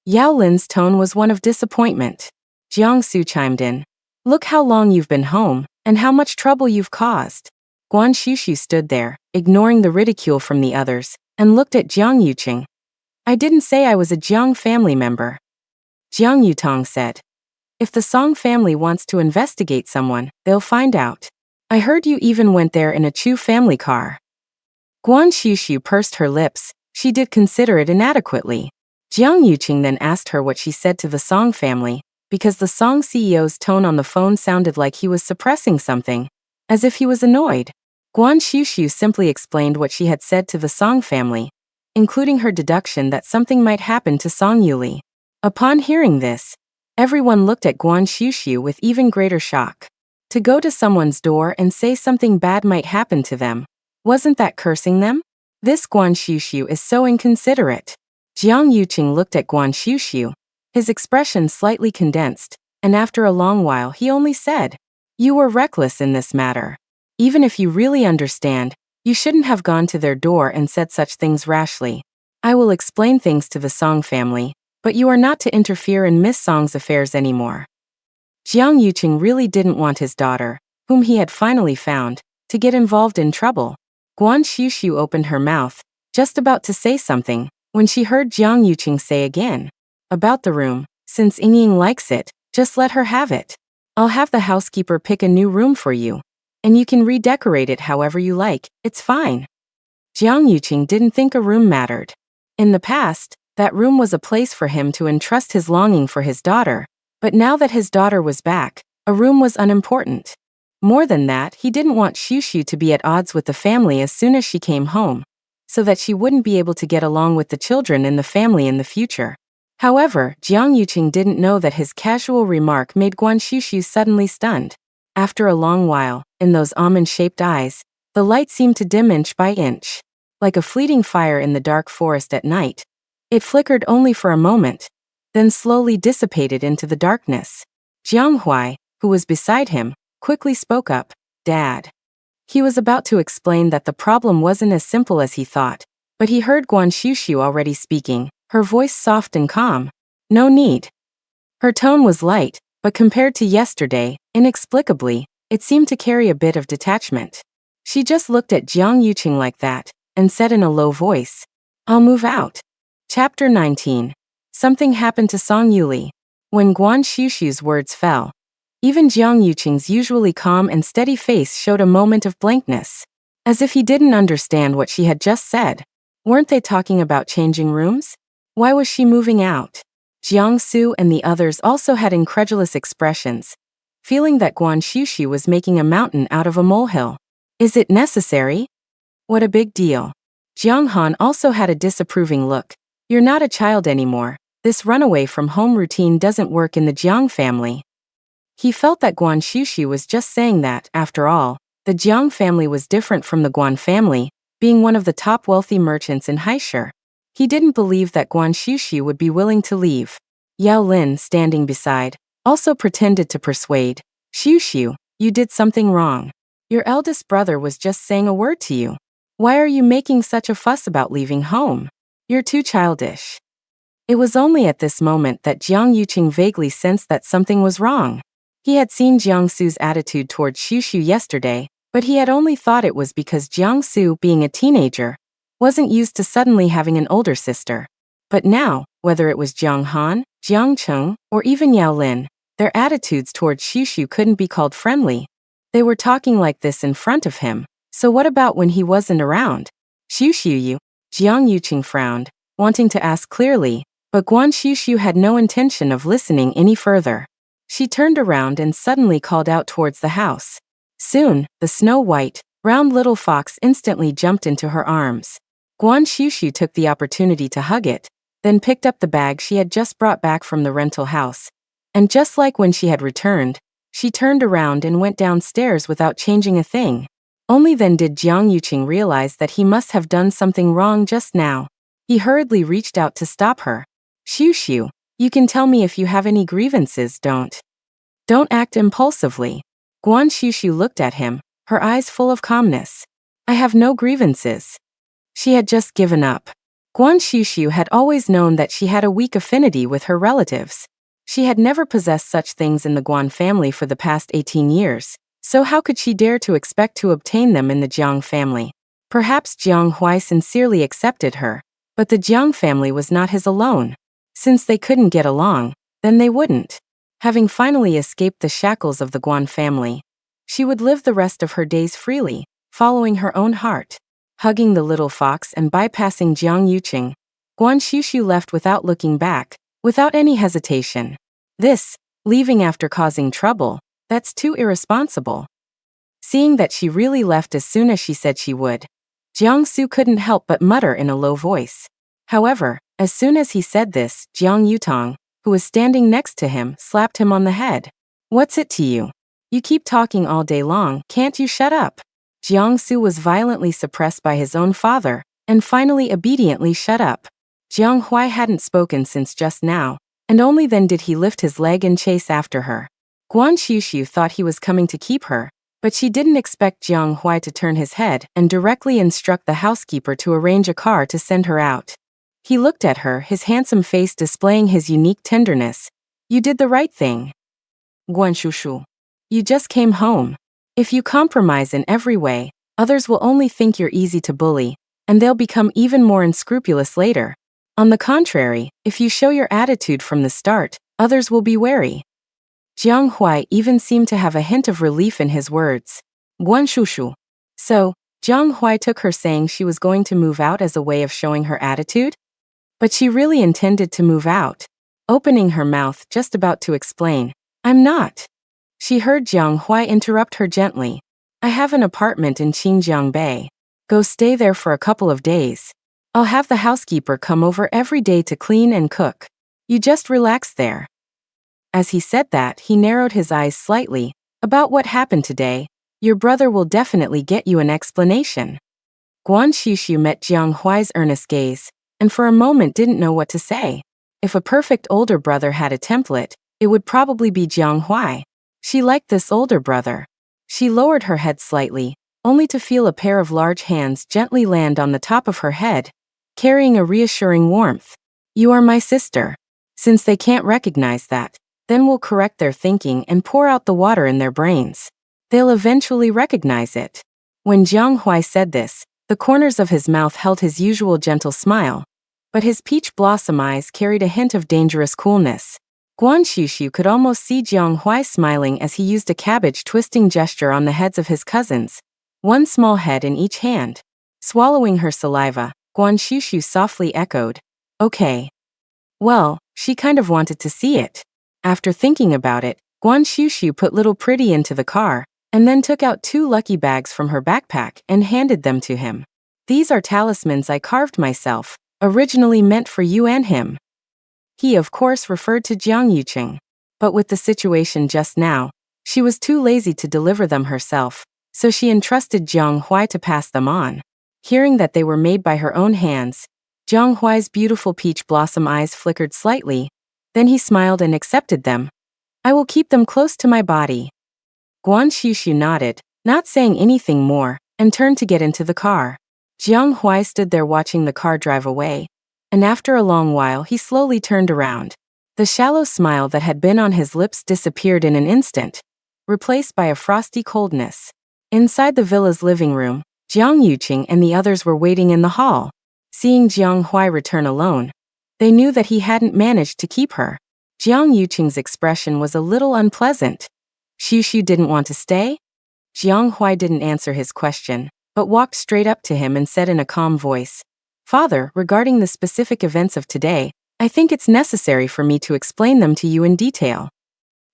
Yao Lin's tone was one of disappointment. Jiang Su chimed in. Look how long you've been home, and how much trouble you've caused. Guan Xiu stood there, ignoring the ridicule from the others, and looked at Jiang Yuqing. I didn't say I was a Jiang family member. Jiang Yutong said. If the Song family wants to investigate someone, they'll find out. I heard you even went there in a Chu family car. Guan Xiu pursed her lips. She did consider it inadequately. Jiang Yuqing then asked her what she said to the Song family, because the Song CEO's tone on the phone sounded like he was suppressing something, as if he was annoyed. Guan Xiu simply explained what she had said to the Song family, including her deduction that something might happen to Song Yuli. Upon hearing this, everyone looked at Guan Xiu with even greater shock. To go to someone's door and say something bad might happen to them, wasn't that cursing them? This Guan Xiu is so inconsiderate. Jiang Yuqing looked at Guan Xiu, his expression slightly condensed, and after a long while he only said, You were reckless in this matter. Even if you really understand, you shouldn't have gone to their door and said such things rashly. I will explain things to the Song family, but you are not to interfere in Miss Song's affairs anymore. Jiang Yuqing really didn't want his daughter, whom he had finally found, to get involved in trouble. Guan Xiu opened her mouth, just about to say something, when she heard Jiang Yuqing say again, about the room, since Ying likes it, just let her have it. I'll have the housekeeper pick a new room for you, and you can redecorate it however you like, it's fine. Jiang Yuqing didn't think a room mattered. In the past, that room was a place for him to entrust his longing for his daughter, but now that his daughter was back, a room was unimportant. More than that, he didn't want Xiu to be at odds with the family as soon as she came home, so that she wouldn't be able to get along with the children in the family in the future. However, Jiang Yuqing didn't know that his casual remark made Guan Xiu suddenly stunned. After a long while, in those almond-shaped eyes, the light seemed to dim inch by inch. Like a fleeting fire in the dark forest at night, it flickered only for a moment, then slowly dissipated into the darkness. Jiang Huai, who was beside him, quickly spoke up, Dad. He was about to explain that the problem wasn't as simple as he thought, but he heard Guan Xiu already speaking, her voice soft and calm. No need. Her tone was light, but compared to yesterday, inexplicably, it seemed to carry a bit of detachment. She just looked at Jiang Yuqing like that, and said in a low voice, I'll move out. Chapter 19. Something happened to Song Yuli. When Guan Xiu's words fell, even Jiang Yuqing's usually calm and steady face showed a moment of blankness, as if he didn't understand what she had just said. Weren't they talking about changing rooms? Why was she moving out? Jiang Su and the others also had incredulous expressions, feeling that Guan Xiu was making a mountain out of a molehill. Is it necessary? What a big deal. Jiang Han also had a disapproving look. You're not a child anymore. This runaway from home routine doesn't work in the Jiang family. He felt that Guan Xiu was just saying that, after all, the Jiang family was different from the Guan family, being one of the top wealthy merchants in Heiress. He didn't believe that Guan Xiu would be willing to leave. Yao Lin, standing beside, also pretended to persuade. Xiu, you did something wrong. Your eldest brother was just saying a word to you. Why are you making such a fuss about leaving home? You're too childish. It was only at this moment that Jiang Yuqing vaguely sensed that something was wrong. He had seen Jiang Su's attitude toward Xiu yesterday, but he had only thought it was because Jiang Su, being a teenager, wasn't used to suddenly having an older sister. But now, whether it was Jiang Han, Jiang Cheng, or even Yao Lin, their attitudes toward Xiu couldn't be called friendly. They were talking like this in front of him, so what about when he wasn't around? Xiu, Jiang Yuqing frowned, wanting to ask clearly, but Guan Xiu had no intention of listening any further. She turned around and suddenly called out towards the house. Soon, the snow-white, round little fox instantly jumped into her arms. Guan Xiu took the opportunity to hug it, then picked up the bag she had just brought back from the rental house. And just like when she had returned, she turned around and went downstairs without changing a thing. Only then did Jiang Yuqing realize that he must have done something wrong just now. He hurriedly reached out to stop her. Xiu, you can tell me if you have any grievances, don't act impulsively. Guan Xiu looked at him, her eyes full of calmness. I have no grievances. She had just given up. Guan Xiu had always known that she had a weak affinity with her relatives. She had never possessed such things in the Guan family for the past 18 years, so how could she dare to expect to obtain them in the Jiang family? Perhaps Jiang Hui sincerely accepted her, but the Jiang family was not his alone. Since they couldn't get along, then they wouldn't. Having finally escaped the shackles of the Guan family, she would live the rest of her days freely, following her own heart. Hugging the little fox and bypassing Jiang Yuqing, Guan Xiu left without looking back, without any hesitation. This, leaving after causing trouble, that's too irresponsible. Seeing that she really left as soon as she said she would, Jiang Su couldn't help but mutter in a low voice. However, as soon as he said this, Jiang Yutong, who was standing next to him, slapped him on the head. What's it to you? You keep talking all day long, can't you shut up? Jiang Su was violently suppressed by his own father, and finally obediently shut up. Jiang Hui hadn't spoken since just now, and only then did he lift his leg and chase after her. Guan Xiu thought he was coming to keep her, but she didn't expect Jiang Hui to turn his head and directly instruct the housekeeper to arrange a car to send her out. He looked at her, his handsome face displaying his unique tenderness. You did the right thing. Guan Xiu. You just came home. If you compromise in every way, others will only think you're easy to bully, and they'll become even more unscrupulous later. On the contrary, if you show your attitude from the start, others will be wary. Jiang Hui even seemed to have a hint of relief in his words. Guan Xiu. So, Jiang Hui took her saying she was going to move out as a way of showing her attitude? But she really intended to move out. Opening her mouth just about to explain, I'm not. She heard Jiang Hui interrupt her gently. I have an apartment in Xinjiang Bay. Go stay there for a couple of days. I'll have the housekeeper come over every day to clean and cook. You just relax there. As he said that, he narrowed his eyes slightly. About what happened today, your brother will definitely get you an explanation. Guan Xiu met Jiang Hui's earnest gaze, and for a moment didn't know what to say. If a perfect older brother had a template, it would probably be Jiang Hui. She liked this older brother. She lowered her head slightly, only to feel a pair of large hands gently land on the top of her head, carrying a reassuring warmth. You are my sister. Since they can't recognize that, then we'll correct their thinking and pour out the water in their brains. They'll eventually recognize it. When Jiang Hui said this, the corners of his mouth held his usual gentle smile, but his peach blossom eyes carried a hint of dangerous coolness. Guan Xiu could almost see Jiang Hui smiling as he used a cabbage-twisting gesture on the heads of his cousins, one small head in each hand. Swallowing her saliva, Guan Xiu softly echoed, okay. Well, she kind of wanted to see it. After thinking about it, Guan Xiu put little Pretty into the car, and then took out 2 lucky bags from her backpack and handed them to him. These are talismans I carved myself, originally meant for you and him. He of course referred to Jiang Yuqing, but with the situation just now, she was too lazy to deliver them herself, so she entrusted Jiang Hui to pass them on. Hearing that they were made by her own hands, Jiang Hui's beautiful peach blossom eyes flickered slightly, then he smiled and accepted them. I will keep them close to my body. Guan Xiu nodded, not saying anything more, and turned to get into the car. Jiang Hui stood there watching the car drive away, and after a long while he slowly turned around. The shallow smile that had been on his lips disappeared in an instant, replaced by a frosty coldness. Inside the villa's living room, Jiang Yuqing and the others were waiting in the hall. Seeing Jiang Hui return alone, they knew that he hadn't managed to keep her. Jiang Yuqing's expression was a little unpleasant. Xiu didn't want to stay? Jiang Hui didn't answer his question, but walked straight up to him and said in a calm voice, "Father, regarding the specific events of today, I think it's necessary for me to explain them to you in detail."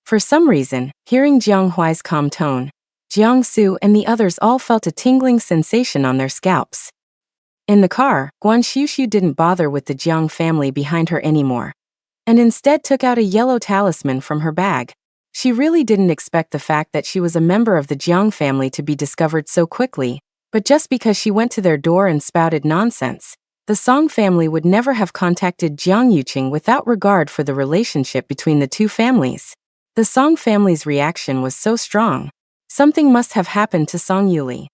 For some reason, hearing Jiang Huai's calm tone, Jiang Su and the others all felt a tingling sensation on their scalps. In the car, Guan Xiuxiu didn't bother with the Jiang family behind her anymore, and instead took out a yellow talisman from her bag. She really didn't expect the fact that she was a member of the Jiang family to be discovered so quickly, but just because she went to their door and spouted nonsense, the Song family would never have contacted Jiang Yuqing without regard for the relationship between the two families. The Song family's reaction was so strong. Something must have happened to Song Yuli.